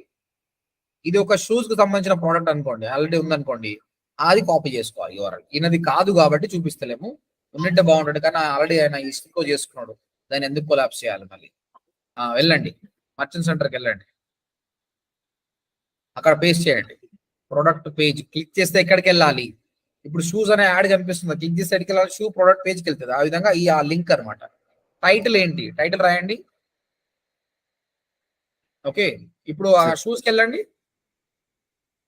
ఇది ఒక షూస్ కి సంబంధించిన ప్రోడక్ట్ అనుకోండి, ఆల్రెడీ ఉందనుకోండి, అది కాపీ చేసుకోవాలి యూఆర్ఎల్. ఈయనది కాదు కాబట్టి చూపిస్తలేము, ఉన్నట్టే బాగుంటుంది, కానీ ఆల్రెడీ ఆయన ఇస్కో చేసుకున్నాడు, దాన్ని ఎందుకు కొలాప్స్ చేయాలి మళ్ళీ. వెళ్ళండి, మర్చెంట్ సెంటర్కి వెళ్ళండి, అక్కడ పేస్ట్ చేయండి. ప్రోడక్ట్ పేజ్ క్లిక్ చేస్తే ఎక్కడికి వెళ్ళాలి, ఇప్పుడు షూస్ అనే యాడ్ కనిపిస్తుంది, క్లిక్ చేస్తే ఎక్కడికి వెళ్ళాలి, షూ ప్రోడక్ట్ పేజ్కి వెళ్తుంది. ఆ విధంగా ఆ లింక్ అనమాట. టైటిల్ ఏంటి, టైటిల్ రాయండి. ఓకే, ఇప్పుడు ఆ షూస్కి వెళ్ళండి,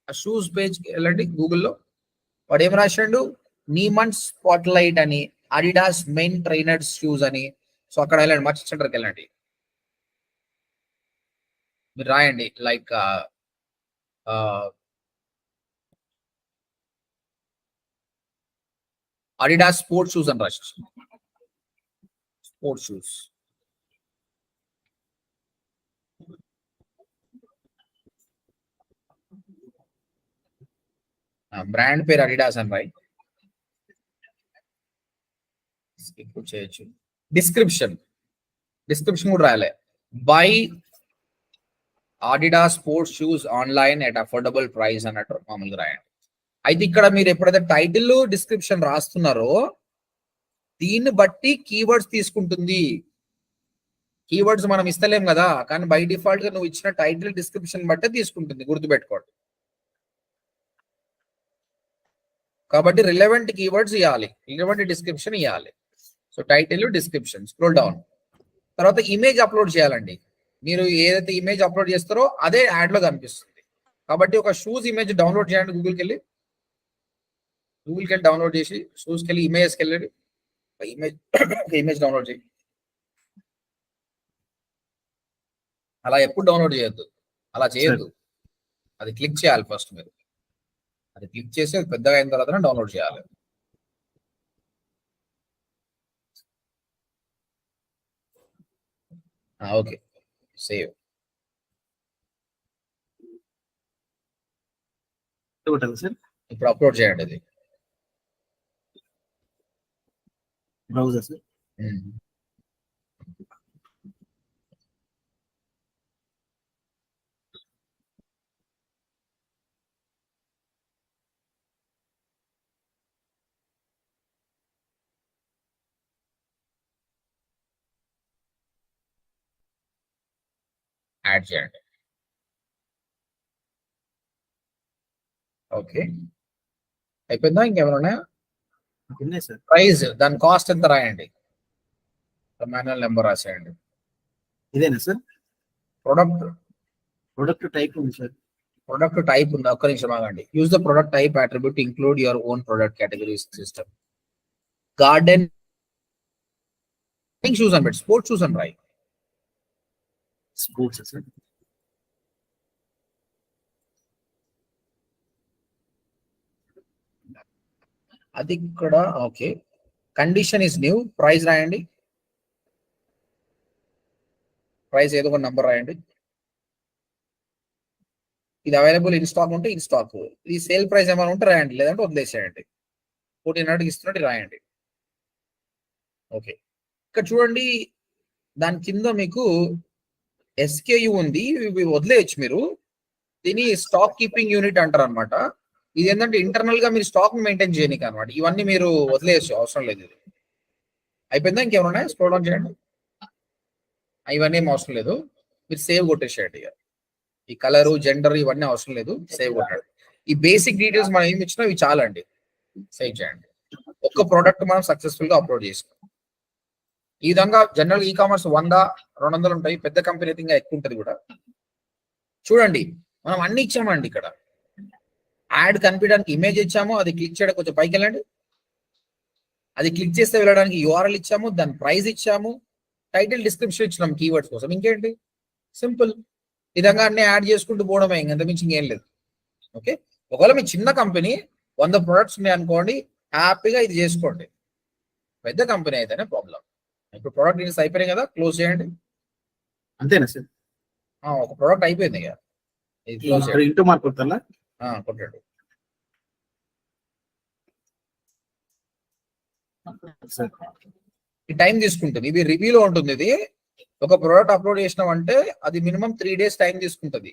ఆ షూస్ పేజ్కి వెళ్ళండి. గూగుల్లో వాడు ఏం రాశాడు, నీమన్స్ స్పాట్లైట్ అని, అడిడాస్ మెయిన్ ట్రైనర్స్ షూస్ అని. సో అక్కడ వెళ్ళండి, మర్చెంట్ సెంటర్కి వెళ్ళండి, మీరు రాయండి లైక్ అడిడాస్ స్పోర్ట్స్ షూస్ అని రాసి, స్పోర్ట్స్ షూస్. బ్రాండ్ పేరు అడిడాస్ అని రాయి, స్కిప్ చేయొచ్చు. డిస్క్రిప్షన్ కూడా రాయాలి. By Adidas sports shoes online at affordable price అన్నట్టు మామూలుగా రాయండి. అయితే ఇక్కడ మీరు ఎప్పుడైతే టైటిల్ డిస్క్రిప్షన్ రాస్తున్నారో దీన్ని బట్టి కీవర్డ్స్ తీసుకుంటుంది. కీవర్డ్స్ మనం ఇస్తలేం కదా, కానీ బై డిఫాల్ట్ గా నువ్వు ఇచ్చిన టైటిల్ డిస్క్రిప్షన్ బట్టే తీసుకుంటుంది, గుర్తుపెట్టుకోండి. కాబట్టి రిలవెంట్ కీవర్డ్స్ ఇవ్వాలి, రిలవెంట్ డిస్క్రిప్షన్ ఇవ్వాలి. So title, description, scroll down. తర్వాత ఇమేజ్ అప్లోడ్ చేయాలండి. మీరు ఏదైతే ఇమేజ్ అప్లోడ్ చేస్తారో అదే యాడ్ లో కనిపిస్తుంది. కాబట్టి ఒక షూస్ ఇమేజ్ డౌన్లోడ్ చేయండి. గూగుల్కి వెళ్ళి డౌన్లోడ్ చేసి షూస్కి వెళ్ళి ఇమేజ్కి వెళ్ళండి. ఇమేజ్ డౌన్లోడ్ చేయి. అలా ఎప్పుడు డౌన్లోడ్ చేయొద్దు, అలా చేయొద్దు. అది క్లిక్ చేయాలి ఫస్ట్. మీరు అది క్లిక్ చేసి అది పెద్దగా అయిన తర్వాత డౌన్లోడ్ చేయాలి. Okay, save. సార్ ఇప్పుడు అప్లోడ్ చేయండి. అది బ్రౌజర్ సార్. యాడ్ చేయండి. ఓకే, అయిపోయిందా? ఇంకేమైనా ఉన్నాయా? సార్ ప్రైస్, దాని కాస్ట్ ఎంత రాయండి. మాన్యువల్ నెంబర్ రాసేయండి. ఇదేనా సార్? ప్రొడక్ట్ టైప్ ఉంది సార్. ప్రొడక్ట్ టైప్ ఉంది. ఒక్క నిమిషం ఆగండి. Use the product type attribute include your own product category system. Garden shoes అని పెట్టి స్పోర్ట్స్ షూస్ అని రాయి. Sports sir. అది ఇక్కడ okay. Condition is new. Price రాయండి. ప్రైస్ ఏదో ఒక నంబర్ రాయండి. ఇది అవైలబుల్ ఇన్ స్టాక్ ఉంటే ఇన్ స్టాక్, ఇది సేల్ ప్రైస్ ఏమైనా ఉంటే రాయండి, లేదంటే వదిలేసేయండి. 1400 ఇస్తున్నట్టు రాయండి. ఓకే, ఇక్కడ చూడండి దాని కింద మీకు SKU ఉంది, ఇవి వదిలేయచ్చు మీరు. దీన్ని స్టాక్ కీపింగ్ యూనిట్ అంటారు అనమాట. ఇది ఏంటంటే ఇంటర్నల్ గా మీరు స్టాక్ మెయింటైన్ చేయడానికి అనమాట. ఇవన్నీ మీరు వదిలేయచ్చు, అవసరం లేదు. ఇది అయిపోయిందా? ఇంకేమైనా ఉన్నాయా? స్క్రోల్ డౌన్ చేయండి. ఇవన్నీ ఏం అవసరం లేదు, మీరు సేవ్ కొట్టేసేయండి. ఇక ఈ కలరు, జెండర్ ఇవన్నీ అవసరం లేదు, సేవ్ కొట్టండి. ఈ బేసిక్ డీటెయిల్స్ మనం ఏమి ఇచ్చినా ఇవి చాలండి. సేవ్ చేయండి. ఒక్క ప్రోడక్ట్ మనం సక్సెస్ఫుల్ గా అప్లోడ్ చేసుకున్నాం. ఈ విధంగా జనరల్ ఈ కామర్స్ 100-200 ఉంటాయి. పెద్ద కంపెనీ అయితే ఇంకా ఎక్కువ ఉంటుంది కూడా. చూడండి మనం అన్ని ఇచ్చామండి. ఇక్కడ యాడ్ కనిపించడానికి ఇమేజ్ ఇచ్చాము, అది క్లిక్ చేయడానికి కొంచెం పైకి వెళ్ళండి. అది క్లిక్ చేస్తే వెళ్ళడానికి URL ఇచ్చాము, దాని ప్రైస్ ఇచ్చాము, టైటిల్, డిస్క్రిప్షన్ ఇచ్చినాం కీవర్డ్స్ కోసం. ఇంకేంటి, సింపుల్. ఈ విధంగా అన్ని యాడ్ చేసుకుంటూ పోవడమే, ఇంకంత మించి ఇంకేం లేదు. ఓకే, ఒకవేళ మీ చిన్న కంపెనీ 100 ప్రొడక్ట్స్ ఉన్నాయి అనుకోండి, హ్యాపీగా ఇది చేసుకోండి. పెద్ద కంపెనీ అయితేనే ప్రాబ్లం. ఇప్పుడు ప్రోడక్ట్ డీటెయిల్స్ అయిపోయినాయి కదా, క్లోజ్ చేయండి. అంతేనా సార్? ఒక ప్రోడక్ట్ అయిపోయింది కదా, ఇది క్లోజ్ చేయండి. ఇంటూ మార్క్ కొట్టాలా? కొట్టండి. ఈ టైం తీసుకుంటుంది, ఇది రివ్యూలో ఉంటుంది. ఇది ఒక ప్రోడక్ట్ అప్లోడ్ చేసినామంటే అది మినిమం 3 days టైం తీసుకుంటుంది.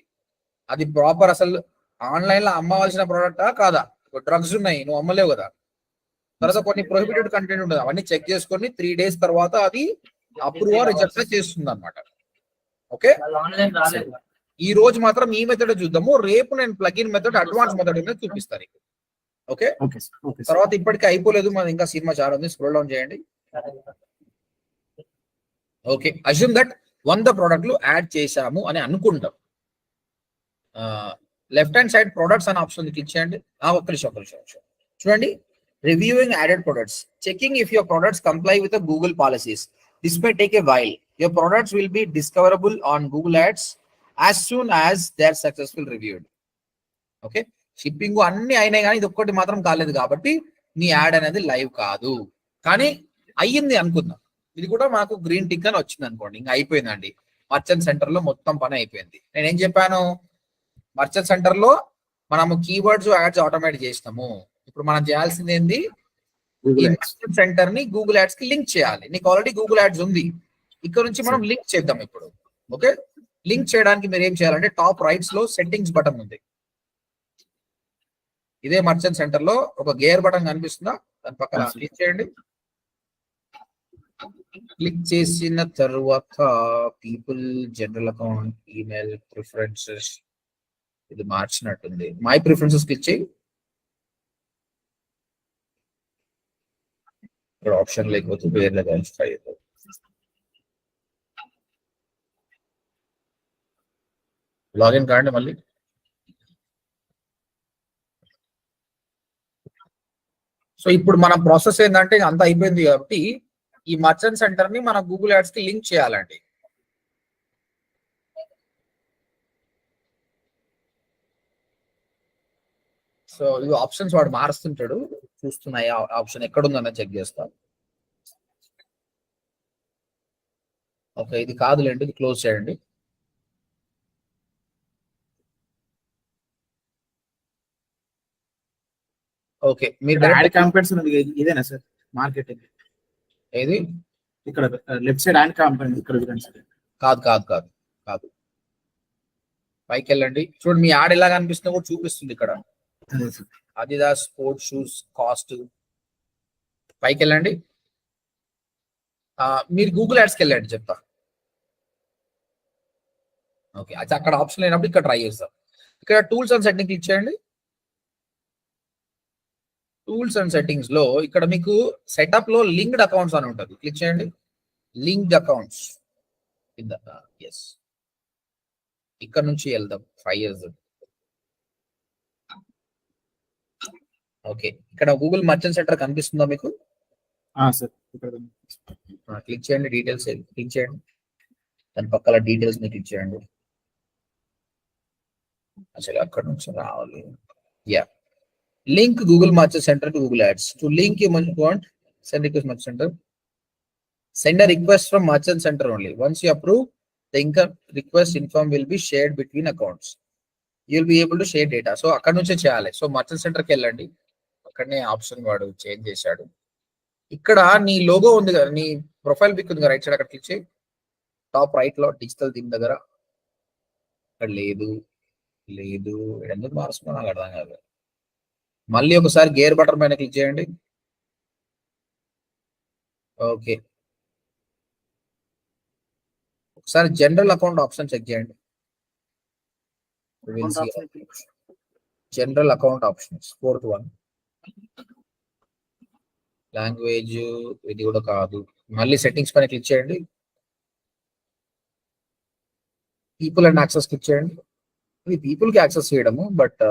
అది ప్రాపర్ అసలు ఆన్లైన్ లో అమ్మవలసిన ప్రోడక్టా కాదా? డ్రగ్స్ ఉన్నాయి, నువ్వు అమ్మలేవు కదా. తర్వాత కొన్ని ప్రొహిబిటెడ్ కంటెంట్ ఉంటుంది, అవన్నీ చెక్ చేసుకొని 3 days తర్వాత అది అప్రూవ్ రిజెక్ట్ చేస్తుంది అనమాట. ఓకే, ఈ రోజు మాత్రం ఈ మెథడ్ చూద్దాము. రేపు నేను ప్లగిన్ మెథడ్, అడ్వాన్స్ మెథడ్ అనేది చూపిస్తాను. ఓకే, తర్వాత ఇప్పటికీ అయిపోలేదు, మన ఇంకా సినిమా చాలా ఉంది. స్క్రోల్ డౌన్ చేయండి. ఓకే, అజ్యూమ్ దట్ 100 ప్రోడక్ట్లు యాడ్ చేశాము అని అనుకుంటాం. లెఫ్ట్ హ్యాండ్ సైడ్ ప్రొడక్ట్స్ అనే ఆప్షన్ క్లిక్ చేయండి. ఒక్క నిమిషం చూడండి. Reviewing added products, checking if your products comply with Google policies. This may take a while. Your products will be discoverable on Google ads as soon as they are successful reviewed. Okay, shipping అన్ని అయినాయి కానీ ఇది ఒక్కటి మాత్రం కాలేదు కాబట్టి నీ యాడ్ అనేది లైవ్ కాదు, కానీ అయ్యింది అనుకుందాం. ఇది కూడా మాకు గ్రీన్ టిక్ అని వచ్చింది అనుకోండి, ఇంకా అయిపోయిందండి. మర్చెంట్ సెంటర్ లో మొత్తం పని అయిపోయింది. నేనేం చెప్పాను, మర్చెంట్ సెంటర్ లో మనము కీవర్డ్స్ యాడ్స్ ఆటోమేట్ చేసినాము. ఇప్పుడు మనం చేయాల్సింది ఏంది, ఈ గూగుల్ యాడ్స్. మర్చెంట్ సెంటర్ ని గూగుల్ యాడ్స్ కి లింక్ చేయాలి. నీకు ఆల్రెడీ గూగుల్ యాడ్స్ ఉంది, ఇక్కడ నుంచి మనం లింక్ చేద్దాం ఇప్పుడు. ఓకే, లింక్ చేయడానికి మీరు ఏం చేయాలంటే టాప్ రైట్స్ లో సెట్టింగ్స్ బటన్ ఉంది. ఇదే మర్చెంట్ సెంటర్ లో ఒక గేర్ బటన్ కనిపిస్తుందా, దాని పక్కన క్లిక్ చేయండి. క్లిక్ చేసిన తర్వాత people, general account, email, preferences, ఇది మార్చినట్టుంది. మై ప్రిఫరెన్సెస్ క్లిక్ చేయి. ఇక్కడ ఆప్షన్ లేకపోతే వేరే ట్రై చేద్దాం. లాగిన్ కాండి మళ్ళీ. సో ఇప్పుడు మన ప్రాసెస్ ఏంటంటే అంత అయిపోయింది కాబట్టి ఈ మర్చెంట్ సెంటర్ ని మన గూగుల్ యాడ్స్ కి లింక్ చేయాలండి. సో ఇవి ఆప్షన్స్ వాడు మారుస్తుంటాడు, చూస్తున్నాయి ఆప్షన్ ఎక్కడుందని చెక్ చేస్తా. ఓకే, ఇది కాదులేండి, ఇది క్లోజ్ చేయండి. ఓకే, మీరు యాడ్ క్యాంపెయిన్స్ ఉన్నది ఇదేనా సార్? మార్కెటింగ్ ఏది ఇక్కడ లెఫ్ట్ సైడ్ యాడ్ క్యాంపెయిన్ ఇక్కడ చూడండి సార్. కాదు కాదు కాదు కాదు, పైకి వెళ్ళండి. చూడండి మీ యాడ్ ఎలా కనిపిస్తుందో కూడా చూపిస్తుంది ఇక్కడ. అదే sir. Adidas sports shoes cost. పైకి వెళ్ళండి. మీరు గూగుల్ యాడ్స్కి వెళ్ళండి చెప్తా. ఓకే, అది అక్కడ ఆప్షన్ లేనప్పుడు ఇక్కడ ట్రై చేస్తాం. ఇక్కడ టూల్స్ అండ్ సెట్టింగ్ క్లిక్ చేయండి. టూల్స్ అండ్ సెట్టింగ్స్ లో ఇక్కడ మీకు సెటప్ లో లింక్డ్ అకౌంట్స్ అని ఉంటుంది, క్లిక్ చేయండి. లింక్డ్ అకౌంట్స్ ఎస్, ఇక్కడ నుంచి వెళ్దాం 5 years. ఓకే, ఇక్కడ గూగుల్ మర్చెంట్ సెంటర్ కనిపిస్తుందా మీకు? సార్ క్లిక్ చేయండి. డీటెయిల్స్ క్లిక్ చేయండి, దాని పక్కల డీటెయిల్స్ ని క్లిక్ చేయండి. అసలు అక్కడ నుంచి రావాలి. Yeah, link Google merchant centre to Google ads. To link you want send request merchant centre. Send a request from merchant center only. Once you approve, the income request inform will be shared between accounts. You will be able to share data. So అక్కడ నుంచే చేయాలి. సో మర్చెంట్ సెంటర్కి వెళ్ళండి, అక్కడనే ఆప్షన్ వాడు చేంజ్ చేశాడు. ఇక్కడ నీ లోగో ఉంది కదా, నీ ప్రొఫైల్ పిక్ ఉంది కదా, రైట్ సైడ్ అక్కడ క్లిక్ చేయి. టాప్ రైట్ లో డిజిటల్ థీమ్ దగ్గర అక్కడ లేదు లేదు, ఎందుకు మారుస్తున్నా నాకు అర్థం కాదు. మళ్ళీ ఒకసారి గేర్ బటన్ పైన క్లిక్ చేయండి. ఓకే, ఒకసారి జనరల్ అకౌంట్ ఆప్షన్ చెక్ చేయండి. General account options 4th one. Language ఇది కూడా కాదు. మళ్ళీ సెట్టింగ్స్ పైన క్లిక్ చేయండి. పీపుల్ అండ్ యాక్సెస్ క్లిక్ చేయండి. ఇది పీపుల్ కి యాక్సెస్ చేయడము, బట్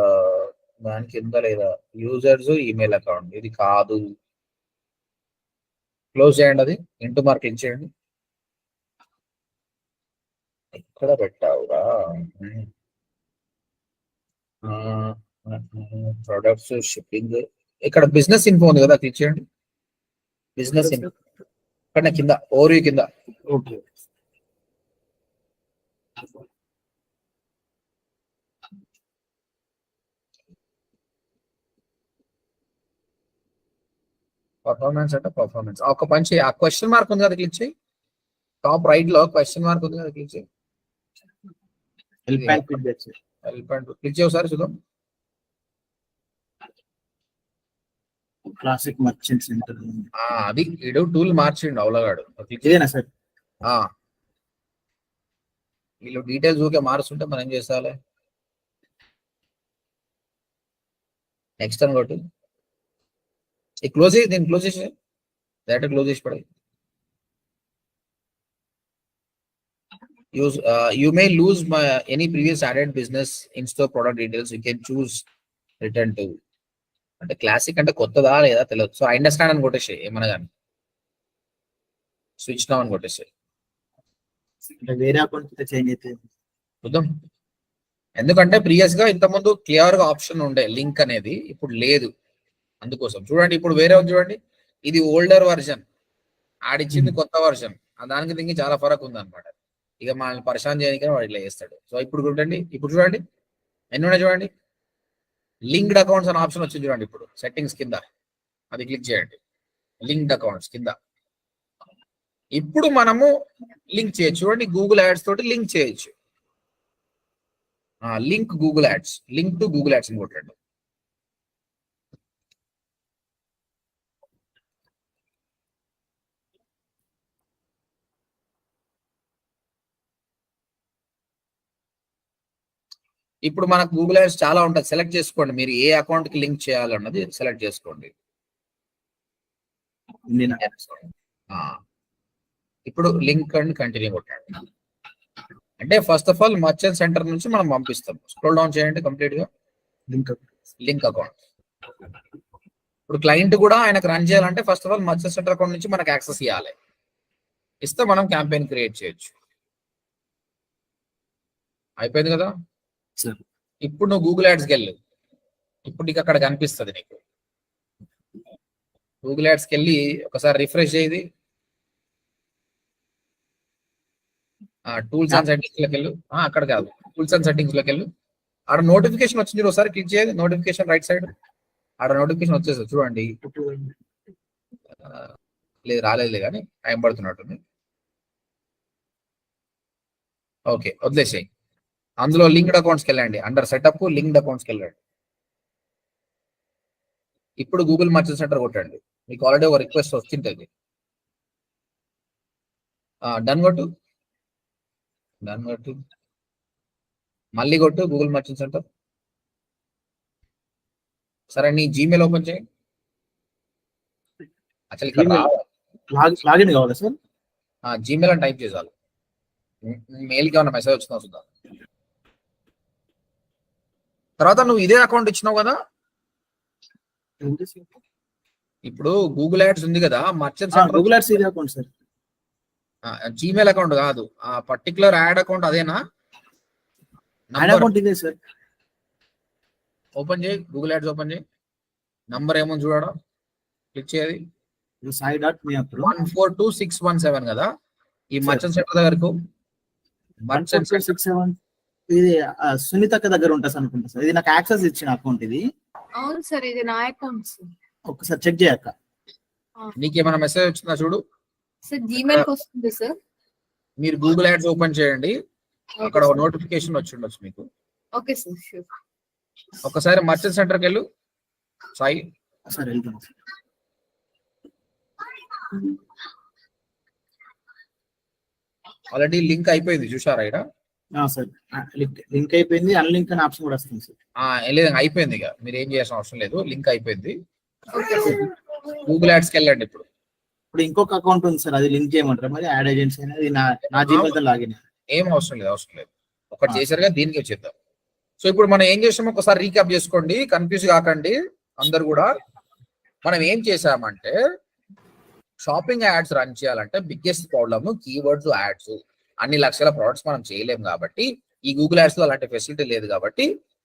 దానికి కింద లేదా యూజర్స్ ఈమెయిల్ అకౌంట్, ఇది కాదు. క్లోజ్ చేయండి, అది ఇంటూ మార్క్ క్లిక్ చేయండి. ఎక్కడ పెట్టావురా? ప్రొడక్ట్స్, షిప్పింగ్, ఇక్కడ బిజినెస్ ఇన్ఫో ఉంది కదా, క్లిక్ చేయండి. బిజినెస్ ఇన్ఫో ఇక్కడ కింద ఓవర్ వ్యూ కింద. ఓకే, పర్ఫార్మెన్స్ అంటే పర్ఫార్మెన్స్ ఒక పని చేయి. ఆ క్వశ్చన్ మార్క్ ఉంది కదా, క్లిక్ చేయి. టాప్ రైట్ లో క్వశ్చన్ మార్క్ ఉంది కదా, క్లిక్ చేయి. Help and feedback sir. Click చేయి ఒకసారి చూద్దాం. క్లాసిక్ మర్చెంట్ సెంటర్ అది ఇడు టూల్ మార్చిండు అవలగాడు. ఇదేనా సార్? వీళ్ళు డీటెయిల్స్ ఊకే మారుస్తుంటే మనం ఏం చేస్తాలి? నెక్స్ట్ అని కొట్టు. క్లోజ్ చేసి దీన్ని క్లోజ్ చేసి డైరెక్ట్ క్లోజ్ చేసి పడాయి. You may lose any previous added business in-store product details. You can choose return to. అంటే క్లాసిక్ అంటే కొత్తదా లేదా తెలియదు. సో ఐ అండర్స్టాండ్ అని కొట్టేసి ఏమన్నా కానీ స్విచ్ నౌ అని కొట్టేసి అంటే వేరే అకౌంట్ చేంజ్ అయితే చూద్దాం. ఎందుకంటే ప్రీవియస్ గా ఇంతకుముందు క్లియర్ గా ఆప్షన్ ఉండే లింక్ అనేది, ఇప్పుడు లేదు. అందుకోసం చూడండి, ఇప్పుడు వేరే ఉంది చూడండి, ఇది ఓల్డర్ వర్జన్, ఆడిచ్చింది కొత్త వర్జన్. దానికి దీనికి చాలా ఫరక్ ఉంది అనమాట. ఇక మనల్ని పరిశాన్ చేయడానికి వాడు ఇట్లా చేస్తాడు. సో ఇప్పుడు చూడండి, ఇప్పుడు చూడండి ఎన్ని ఉన్నాయి చూడండి. లింక్డ్ అకౌంట్స్ అనే ఆప్షన్ వచ్చింది చూడండి ఇప్పుడు సెట్టింగ్స్ కింద, అది క్లిక్ చేయండి. లింక్డ్ అకౌంట్స్ కింద ఇప్పుడు మనము లింక్ చేయొచ్చు. చూడండి గూగుల్ యాడ్స్ తోటి లింక్ చేయొచ్చు. Link Google ads, link to Google ads కొట్టండి. ఇప్పుడు మనకు గూగుల్ యాడ్స్ చాలా ఉంటుంది, సెలెక్ట్ చేసుకోండి మీరు ఏ అకౌంట్ కి లింక్ చేయాలన్నది సెలెక్ట్ చేసుకోండి. ఇప్పుడు లింక్ అండ్ కంటిన్యూ కొట్టండి. అంటే first of all merchant centre నుంచి మనం పంపిస్తాం. స్క్రోల్ డౌన్ చేయండి కంప్లీట్ గా, లింక్ అకౌంట్. ఇప్పుడు క్లయింట్ కూడా ఆయనకు రన్ చేయాలంటే first of all merchant Center account నుంచి మనకు యాక్సెస్ ఇవ్వాలి. ఇస్తే మనం క్యాంపెయిన్ క్రియేట్ చేయొచ్చు. అయిపోయింది కదా. ఇప్పుడు నువ్వు గూగుల్ యాడ్స్కి వెళ్ళు. ఇప్పుడు నీకు అక్కడ కనిపిస్తుంది. నీకు గూగుల్ యాడ్స్కి వెళ్ళి ఒకసారి రిఫ్రెష్ చేయది. టూల్స్ అండ్ సెట్టింగ్స్ లోకి వెళ్ళు. అక్కడ కాదు, టూల్స్ అండ్ సెట్టింగ్స్ లోకి వెళ్ళు. ఆడ నోటిఫికేషన్ వచ్చింది, ఒకసారి క్లిక్ చేయాలి. నోటిఫికేషన్ రైట్ సైడ్ ఆడ నోటిఫికేషన్ వచ్చేస్తుంది చూడండి. లేదు రాలేదు కానీ టైం పడుతున్నట్టుంది. ఓకే వదిలేసాయి. అందులో లింక్డ్ అకౌంట్స్కి వెళ్ళండి. అండర్ సెటప్ లింక్డ్ అకౌంట్స్కి వెళ్ళండి. ఇప్పుడు గూగుల్ మర్చెంట్ సెంటర్ కొట్టండి. మీకు ఆల్రెడీ ఒక రిక్వెస్ట్ వచ్చింటుంది. డన్ కొట్టు, డన్ కొట్టు, మళ్ళీ కొట్టు గూగుల్ మర్చెంట్ సెంటర్. సరే నీ జీమెయిల్ ఓపెన్ చేయి. అసలు ఇక్కడ లాగిన్ కావాలా సార్? జీమెయిల్ అని టైప్ చేయాలి. మెయిల్కి ఏమన్నా మెసేజ్ వచ్చిందా చూద్దాం. తర్వాత నువ్వు ఇదే అకౌంట్ ఇచ్చినావు కదా, ఇప్పుడు గూగుల్ యాడ్స్ ఉంది కదా మర్చెంట్ సెంటర్. గూగుల్ యాడ్స్ ఇదే అకౌంట్ సార్, జీమెయిల్ అకౌంట్ కాదు. ఆ పర్టికులర్ యాడ్ అకౌంట్ అదేనా? అకౌంట్ ఇదే సార్. ఓపెన్ చేయి, గూగుల్ యాడ్స్ ఓపెన్ చేయి. నంబర్ ఏముంది చూడడం, క్లిక్ చేయాలి. సాయి డాట్ మీ అప్ 142617 కదా. ఈ మర్చెంట్ సెంటర్ దగ్గరకు మర్చెంట్ 142617 ఇది సునీతక్క దగ్గర ఉంటుంది అనుకుంటా సార్. ఇది నాకు యాక్సెస్ ఇచ్చిన అకౌంట్ ఇది. అవును సార్, ఇది నా అకౌంట్ సార్. ఒకసారి చెక్ చేయక్క. నీకేమైనా మెసేజ్ వచ్చిందా చూడు. సార్ జీమెయిల్ వస్తుంది సార్. మీరు గూగుల్ యాడ్స్ ఓపెన్ చేయండి, అక్కడ నోటిఫికేషన్ వచ్చి ఉండొచ్చు మీకు. Okay sir, sure. ఒకసారి మర్చెంట్ సెంటర్కి వెళ్ళు సాయి. సరే వెళ్తాం. ఆల్రెడీ లింక్ అయిపోయింది చూసారా ఇక్కడ. సార్ లింక్ అయిపోయింది, అన్లింక్ అనే ఆప్షన్ కూడా వస్తుంది సార్. లేదు అయిపోయింది, ఇక మీరు ఏం చేయాల్సిన అవసరం లేదు, లింక్ అయిపోయింది. గూగుల్ యాడ్స్కి వెళ్ళండి. ఇప్పుడు ఇంకొక అకౌంట్ ఉంది సార్, అది లింక్ చేయమంటారా మరి? యాడ్ ఏజెన్సీ అనేది నా జీమెయిల్ తో లాగిన్. ఏం అవసరం లేదు. ఒకటి చేశారుగా, దీనికి వచ్చేద్దాం. సో ఇప్పుడు మనం ఏం చేసామో ఒకసారి రీక్యాప్ చేసుకోండి, కన్ఫ్యూజ్ కాకండి అందరు కూడా. మనం ఏం చేసామంటే షాపింగ్ యాడ్స్ రన్ చేయాలంటే బిగ్గెస్ట్ ప్రాబ్లమ్ కీవర్డ్స్, యాడ్స్. అన్ని లక్షల ప్రొడక్ట్స్ మనం చేయలేము కాబట్టి, ఈ గూగుల్ యాడ్స్ లో అలాంటి ఫెసిలిటీ లేదు కాబట్టి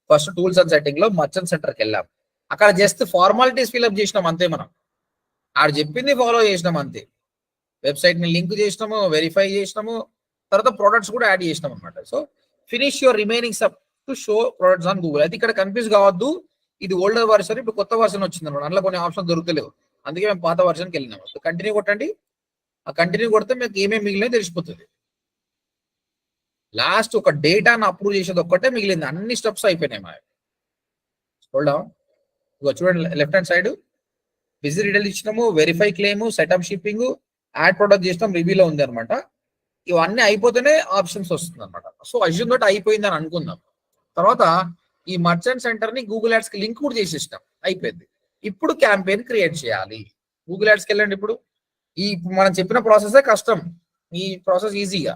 ఫస్ట్ టూల్స్ అండ్ సెట్టింగ్ లో మర్చెంట్ సెంటర్కి వెళ్ళాం. అక్కడ జస్ట్ ఫార్మాలిటీస్ ఫిల్అప్ చేసినాం అంతే. మనం ఆడ చెప్పింది ఫాలో చేసినాం అంతే. వెబ్సైట్ ని లింక్ చేసినాము, వెరిఫై చేసినాము, తర్వాత ప్రొడక్ట్స్ కూడా యాడ్ చేసినాం అనమాట. So finish your remaining sub to show products on Google. అయితే ఇక్కడ కన్ఫ్యూజ్ కావద్దు, ఇది ఓల్డర్ వర్షన్, ఇప్పుడు కొత్త వర్షన్ వచ్చింది అనమాట. అందులో కొన్ని ఆప్షన్ దొరకలేవు, అందుకే మేము పాత వర్షన్కి వెళ్ళినాము. సో కంటిన్యూ కొట్టండి. ఆ కంటిన్యూ కొడితే మీకు ఏమేమి మిగిలినో తెలిసిపోతుంది. లాస్ట్ ఒక డేటాను అప్రూవ్ చేసేది ఒక్కటే మిగిలింది, అన్ని స్టెప్స్ అయిపోయినాయి మా. స్క్రోల్ డౌన్, ఇగో చూడండి left hand side biz details ఇచ్చినాము, verify claim, setup shipping, add product చేసినాం, రివ్యూలో ఉంది అనమాట. ఇవన్నీ అయిపోతేనే ఆప్షన్స్ వస్తుంది అనమాట. సో అజ్యూమ్ తోటి అయిపోయింది అని అనుకుందాం. తర్వాత ఈ మర్చెంట్ సెంటర్ ని గూగుల్ యాడ్స్ కి లింక్ కూడా చేసేసినాం, అయిపోయింది. ఇప్పుడు క్యాంపెయిన్ క్రియేట్ చేయాలి. గూగుల్ యాడ్స్కి వెళ్ళండి. ఇప్పుడు మనం చెప్పిన ప్రాసెసే కష్టం, ఈ ప్రాసెస్ ఈజీగా.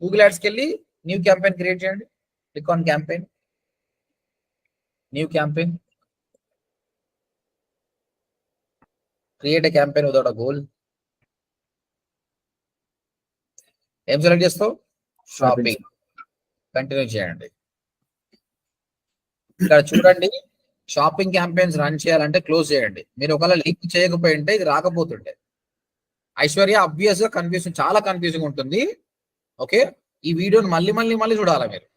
గూగుల్ యాడ్స్కి వెళ్ళి న్యూ క్యాంపెయిన్ క్రియేట్ చేయండి. Click on campaign, new campaign, create a campaign without a goal. ఏం సెలెక్ట్ చేస్తావు? షాపింగ్. కంటిన్యూ చేయండి. ఇక్కడ చూడండి, షాపింగ్ క్యాంపెయిన్స్ రన్ చేయాలంటే క్లోజ్ చేయండి. మీరు ఒకవేళ లింక్ చేయకపోయింటే ఇది రాకపోతుండే. ఐశ్వర్య అబ్వియస్ గా కన్ఫ్యూజన్, చాలా కన్ఫ్యూజింగ్ ఉంటుంది. ఓకే, ఈ వీడియోని మళ్ళీ చూడాలి మీరు.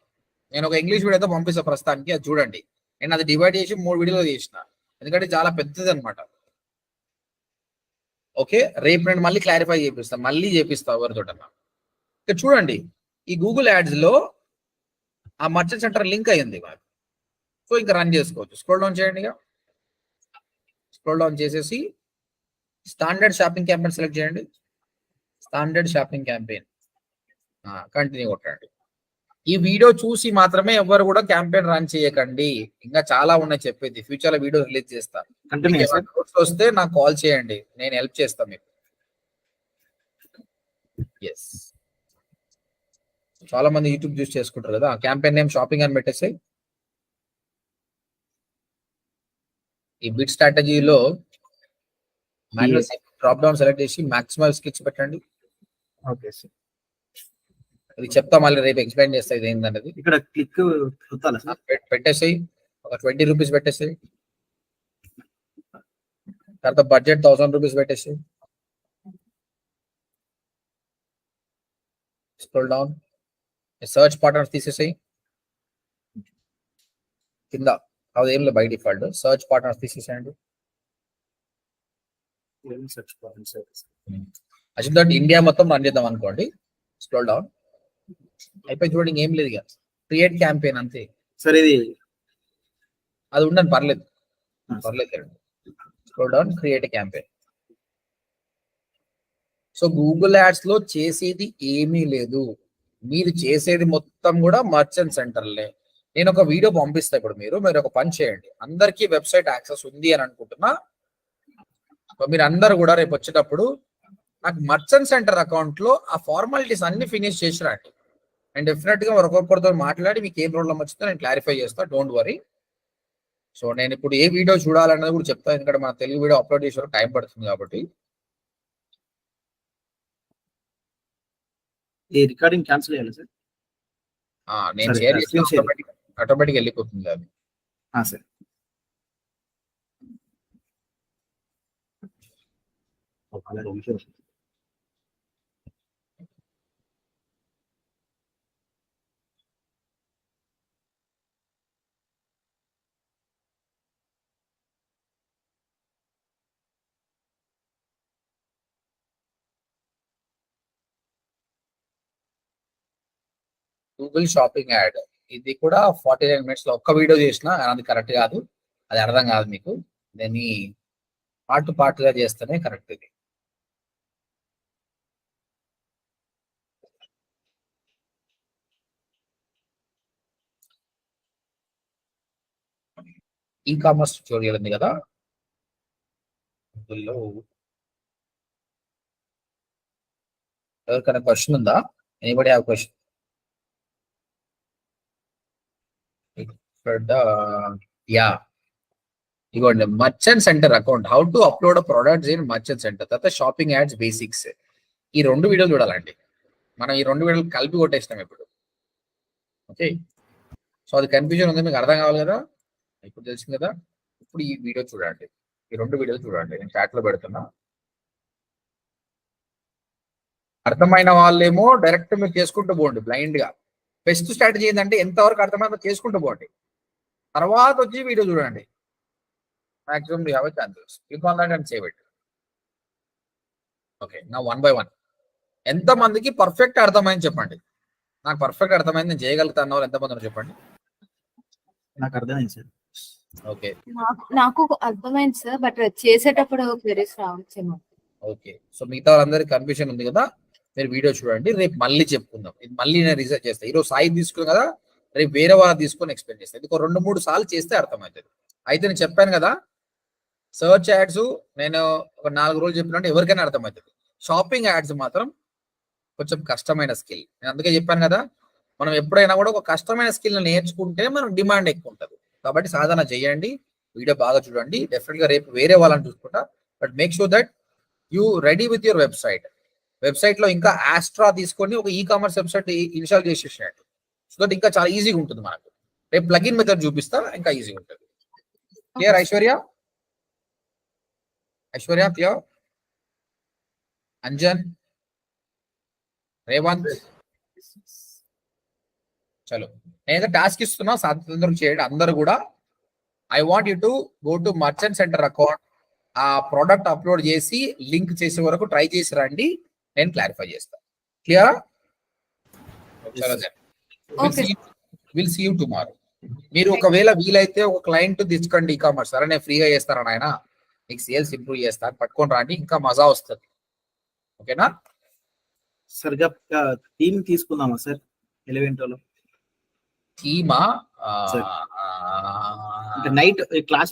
నేను ఒక ఇంగ్లీష్ వీడియో అయితే పంపిస్తాను ప్రస్తుతానికి, అది చూడండి. నేను అది డివైడ్ చేసి 3 వీడియోలు చేసిన, ఎందుకంటే చాలా పెద్దది అనమాట. ఓకే, రేపు నేను మళ్ళీ క్లారిఫై చేపిస్తాను, మళ్ళీ చేపిస్తా ఎవరితోటన్నా. ఇక్కడ చూడండి, ఈ గూగుల్ యాడ్స్ లో ఆ మర్చెంట్ సెంటర్ లింక్ అయ్యింది మాకు. సో ఇంకా రన్ చేసుకోవచ్చు. స్క్రోల్ డౌన్ చేయండి, ఇక స్క్రోల్ డౌన్ చేసేసి స్టాండర్డ్ షాపింగ్ క్యాంపెయిన్ సెలెక్ట్ చేయండి. స్టాండర్డ్ షాపింగ్ క్యాంపెయిన్ కంటిన్యూ కొట్టండి. ఈ వీడియో చూసి మాత్రమే ఎవరు కూడా క్యాంపెయిన్ రన్ చేయకండి, ఇంకా చాలా ఉన్నాయి చెప్పేది. ఫ్యూచర్ లో వీడియో రిలీజ్ చేస్తాను. వస్తే నాకు కాల్ చేయండి, నేను హెల్ప్ చేస్తాను మీకు. ఎస్, చాలా మంది యూట్యూబ్ చూస్ చేసుకుంటారు కదా. క్యాంపెయిన్ నేమ్ షాపింగ్ అని పెట్టేసి ఈ బిట్ స్ట్రాటజీలో డ్రాప్ డౌన్ సెలెక్ట్ చేసి మాక్సిమం స్కిచ్ పెట్టండి. ఓకే సార్, ఇది చెప్తా, మళ్ళీ రేపు ఎక్స్ప్లెయిన్ చేస్తా ఇది ఏంటన్నది. ఇక్కడ క్లిక్ పెట్టేసి ఒక 20 రూపీస్ పెట్టేసి, తర్వాత బడ్జెట్ 1000 రూపీస్ పెట్టేసి, స్క్రోల్ డౌన్, సర్చ్ పార్ట్నర్స్ తీసేసి కింద అదేం లేదు, బై డిఫాల్ట్ సర్చ్ పార్ట్నర్స్ తీసేసేయండి. అసలు ఇండియా మొత్తం రన్ చేద్దాం అనుకోండి. స్క్రోల్ డౌన్ అయిపోయి చూడండి, ఏం లేదు, ఇక క్రియేట్ క్యాంపెయిన్ అంతే. సరే, ఇది అది ఉండండి, పర్లేదు. Scroll down, create campaign. So Google ads లో చేసేది ఏమీ లేదు, మీరు చేసేది మొత్తం కూడా మర్చెంట్ సెంటర్లే. నేను ఒక వీడియో పంపిస్తా, ఇప్పుడు మీరు ఒక పని చేయండి. అందరికీ వెబ్సైట్ యాక్సెస్ ఉంది అని అనుకుంటున్నా, మీరు అందరు కూడా రేపు వచ్చేటప్పుడు నాకు మర్చెంట్ సెంటర్ అకౌంట్ లో ఆ ఫార్మాలిటీస్ అన్ని ఫినిష్ చేసి రండి. అండ్ డెఫినెట్ గా ఒక్కొక్కరితో మాట్లాడి మీకు ఏ ప్రాబ్లం వచ్చిందో నేను క్లారిఫై చేస్తా, డోంట్ వరీ. సో నేను ఇప్పుడు ఏ వీడియో చూడాలన్నది కూడా చెప్తాను, ఎందుకంటే మన తెలుగు వీడియో అప్లోడ్ చేసే టైం పడుతుంది కాబట్టి. ఈ రికార్డింగ్ క్యాన్సిల్ చేయాలి సార్? నేను షేర్ చేస్తే ఆటోమేటిక్ వెళ్ళిపోతుంది అది. సార్, గూగుల్ షాపింగ్ యాడ్ ఇది కూడా 49 minutes లో ఒక్క వీడియో చేసినా అది కరెక్ట్ కాదు, అది అర్థం కాదు మీకు. దాన్ని పార్ట్ గా చేస్తేనే కరెక్ట్. ఇది ఈ కామర్స్ ట్యూటోరియల్ ఉంది కదా, గూగుల్లో ఎవరికైనా క్వశ్చన్ ఉందా? Anybody have question? యా, ఇగోండి merchant Center account, how to upload products in merchant centre, తర్వాత షాపింగ్ యాడ్స్ బేసిక్స్. ఈ 2 వీడియోలు చూడాలండి. మనం ఈ 2 వీడియోలు కలిపి కొట్టేసినాం ఇప్పుడు. ఓకే, సో అది కన్ఫ్యూజన్ ఉంది, మీకు అర్థం కావాలి కదా, ఇప్పుడు తెలిసింది కదా. ఇప్పుడు ఈ వీడియో చూడండి, ఈ 2 వీడియోలు చూడండి, నేను చాట్ లో పెడుతున్నా. అర్థమైన వాళ్ళేమో డైరెక్ట్ మీరు చేసుకుంటూ పోండి బ్లైండ్ గా. బెస్ట్ స్ట్రాటజీ ఏంటంటే ఎంతవరకు అర్థమైందో చేసుకుంటూ పోండి, తర్వాత వచ్చి వీడియో చూడండి. Maximum you have a chances, click on that and save it. Okay, నా 1 by 1 ఎంత మందికి పర్ఫెక్ట్ అర్థమైంది చెప్పండి. నాకు పర్ఫెక్ట్ అర్థమైంది, నేను చేయగలుగుతాను వాళ్ళు ఎంతమంది చెప్పండి. నాకు అర్థమైంది సార్. ఓకే, నాకు అర్థమైంది సార్, బట్ చేసేటప్పుడు క్వెరీస్ రావచ్చేమో. ఓకే, సో మిగతా వాళ్ళందరికీ కన్ఫ్యూజన్ ఉంది కదా, మీరు వీడియో చూడండి, రేపు మళ్ళీ చెప్పుకుందాం. ఇది మళ్ళీ నేను రీసెర్చ్ చేస్తాను. ఈరోజు సాయి తీసుకున్నాను కదా, రేపు వేరే వాళ్ళు తీసుకొని ఎక్స్ప్లెయిన్ చేస్తాను. ఇది 2-3 సార్లు చేస్తే అర్థమవుతుంది. అయితే నేను చెప్పాను కదా, సర్చ్ యాడ్స్ నేను ఒక 4 రోజులు చెప్పినట్టు ఎవరికైనా అర్థమవుతుంది. షాపింగ్ యాడ్స్ మాత్రం కొంచెం కష్టమైన స్కిల్. నేను అందుకే చెప్పాను కదా, మనం ఎప్పుడైనా కూడా ఒక కష్టమైన స్కిల్ నేర్చుకుంటే మనం డిమాండ్ ఎక్కువ ఉంటుంది. కాబట్టి సాధన చేయండి, వీడియో బాగా చూడండి. డెఫినెట్ గా రేపు వేరే వాళ్ళని చూసుకుంటా, but make sure that you ready with your website. Website లో ఇంకా ఆస్ట్రా తీసుకొని ఒక ఈ కామర్స్ వెబ్సైట్ ఇన్స్టాల్ చేసేసినట్టు, సో దట్ ఇంకా చాలా ఈజీగా ఉంటుంది మనకు. రేపు ప్లగిన్ మెథడ్ చూపిస్తా, ఇంకా ఈజీగా ఉంటుంది. క్లియర్ ఐశ్వర్య? క్లియర్? అంజన్, రేవంత్, చలో నేనైతే టాస్క్ ఇస్తున్నా, సాధ్యతంగా చేయండి అందరు కూడా. I want you to go to merchant Center account, ఆ ప్రోడక్ట్ అప్లోడ్ చేసి లింక్ చేసే వరకు ట్రై చేసి రండి, నేను క్లారిఫై చేస్తాను. Clear? Will see you tomorrow. మీరు ఒకవేళ వీలైతే ఒక క్లయింట్ తీసుకోండి ఈ-కామర్స్, సరే నేను ఫ్రీగా చేస్తాను ఆయన, నీకు సేల్స్ ఇంప్రూవ్ చేస్తాను, పట్టుకొని రాండి, ఇంకా మజా వస్తుంది. ఓకేనా? సరిగా టీమ్ తీసుకుందామా సార్ ఎలివెంటోలో? టీమా? Sir. అంటే నైట్ క్లాస్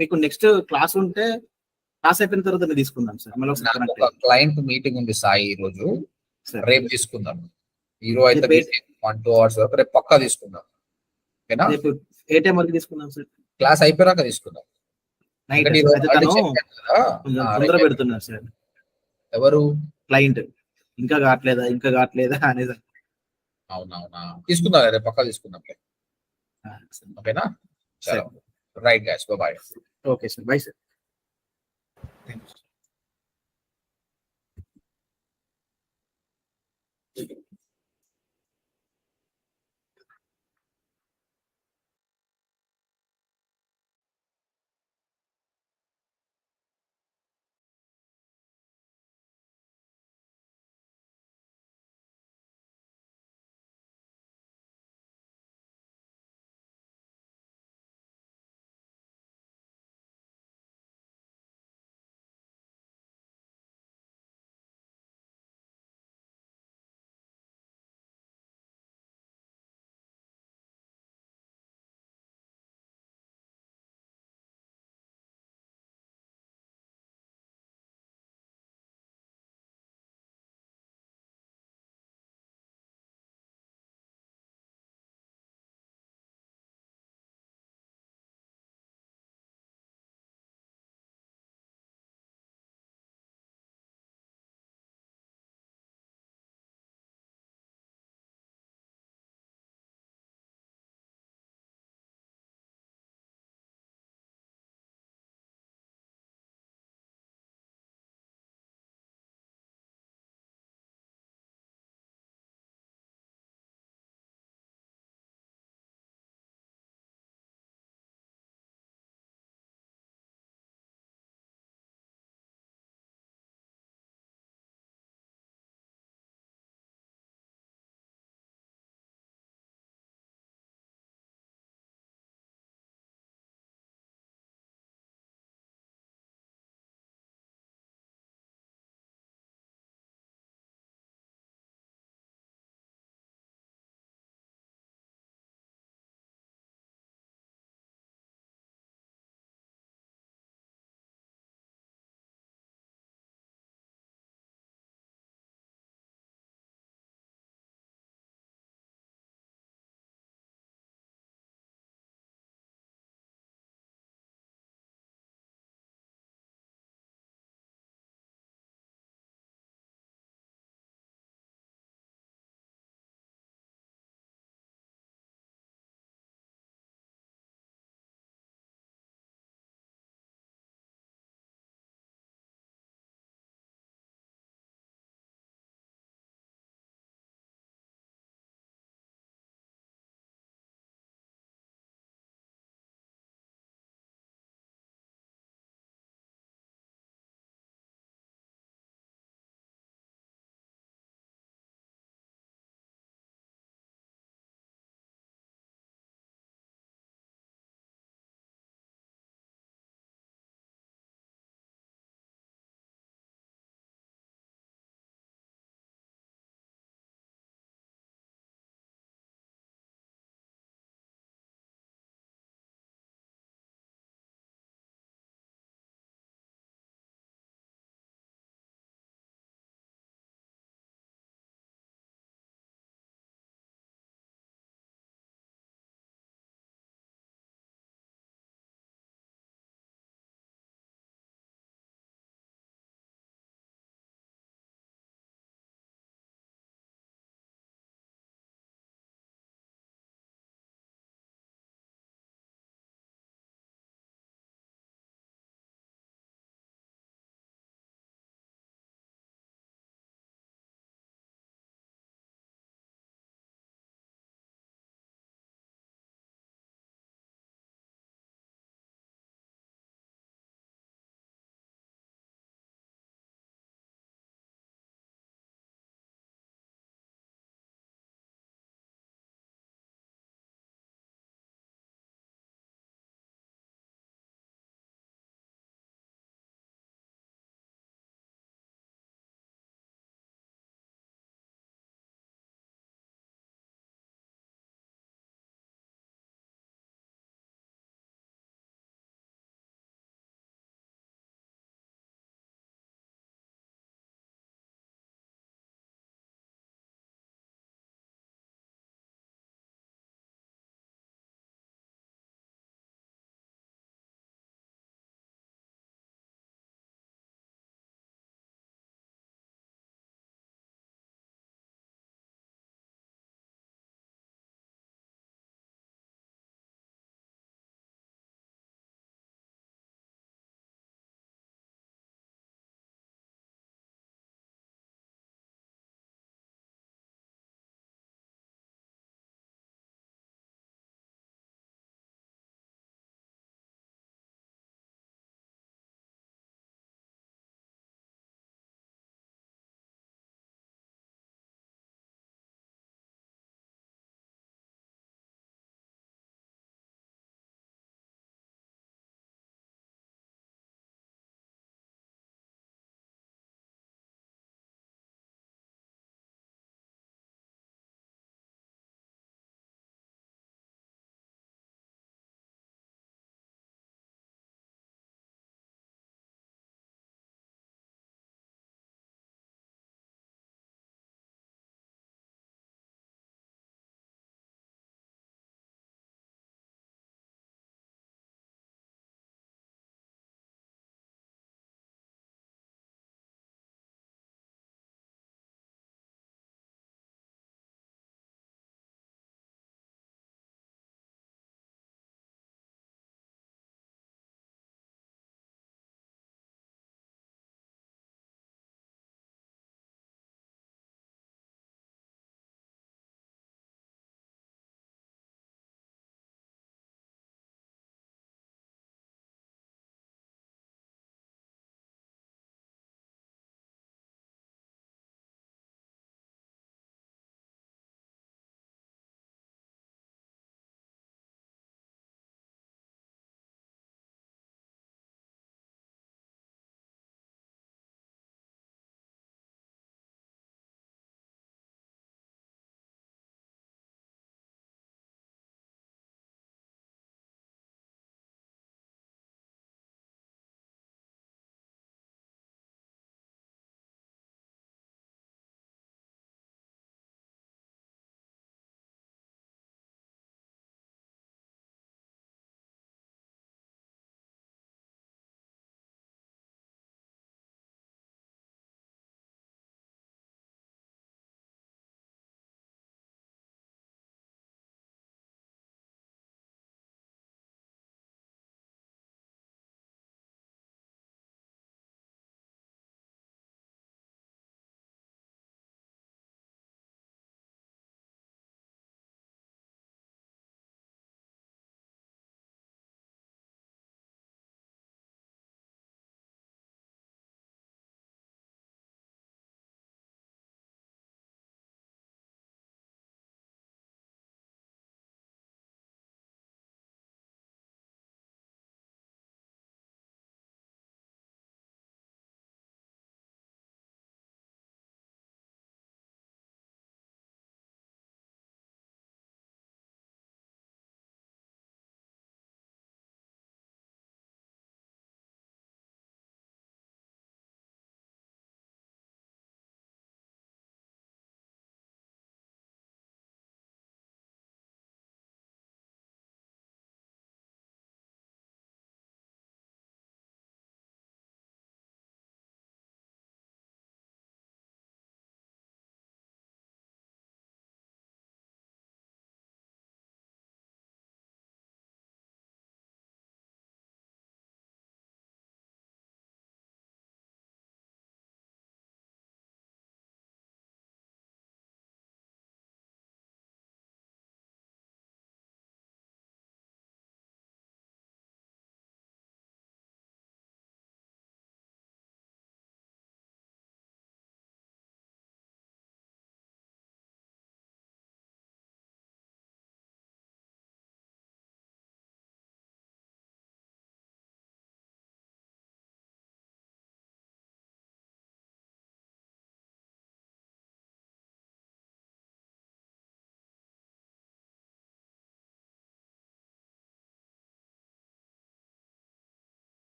మీకు నెక్స్ట్ క్లాస్ ఉంటే క్లాస్ అయిపోయిన తర్వాత తీసుకుందాం సార్. మళ్ళీ ఒకసారి నాకు connect ఒక క్లయింట్ మీటింగ్ ఉంది సాయి ఈ రోజు, Sir. రేపు తీసుకుందాం. ఈ రోజు అయితే 1-2 hours వరకు, రేపు పక్కా తీసుకుందాం. ఓకేనా? రేపు ఏ టైం వరకు తీసుకుందాం సార్? క్లాస్ అయిపోయాక తీసుకుందాం. నైట్ ఎందుకంటే ఈ రోజు అయితే తను already చెప్పాను కదా. కొంచెం ఆ, తొందర రేపు పెడుతున్నారు సార్ ఎవరు? క్లయింట్. ఇంకా కావట్లేదా అనేది. అవునవునా, తీసుకుందాం, రేపు పక్కా తీసుకుందాం. ఓకేనా? చలో, right guys, bye. Okay sir, bye sir.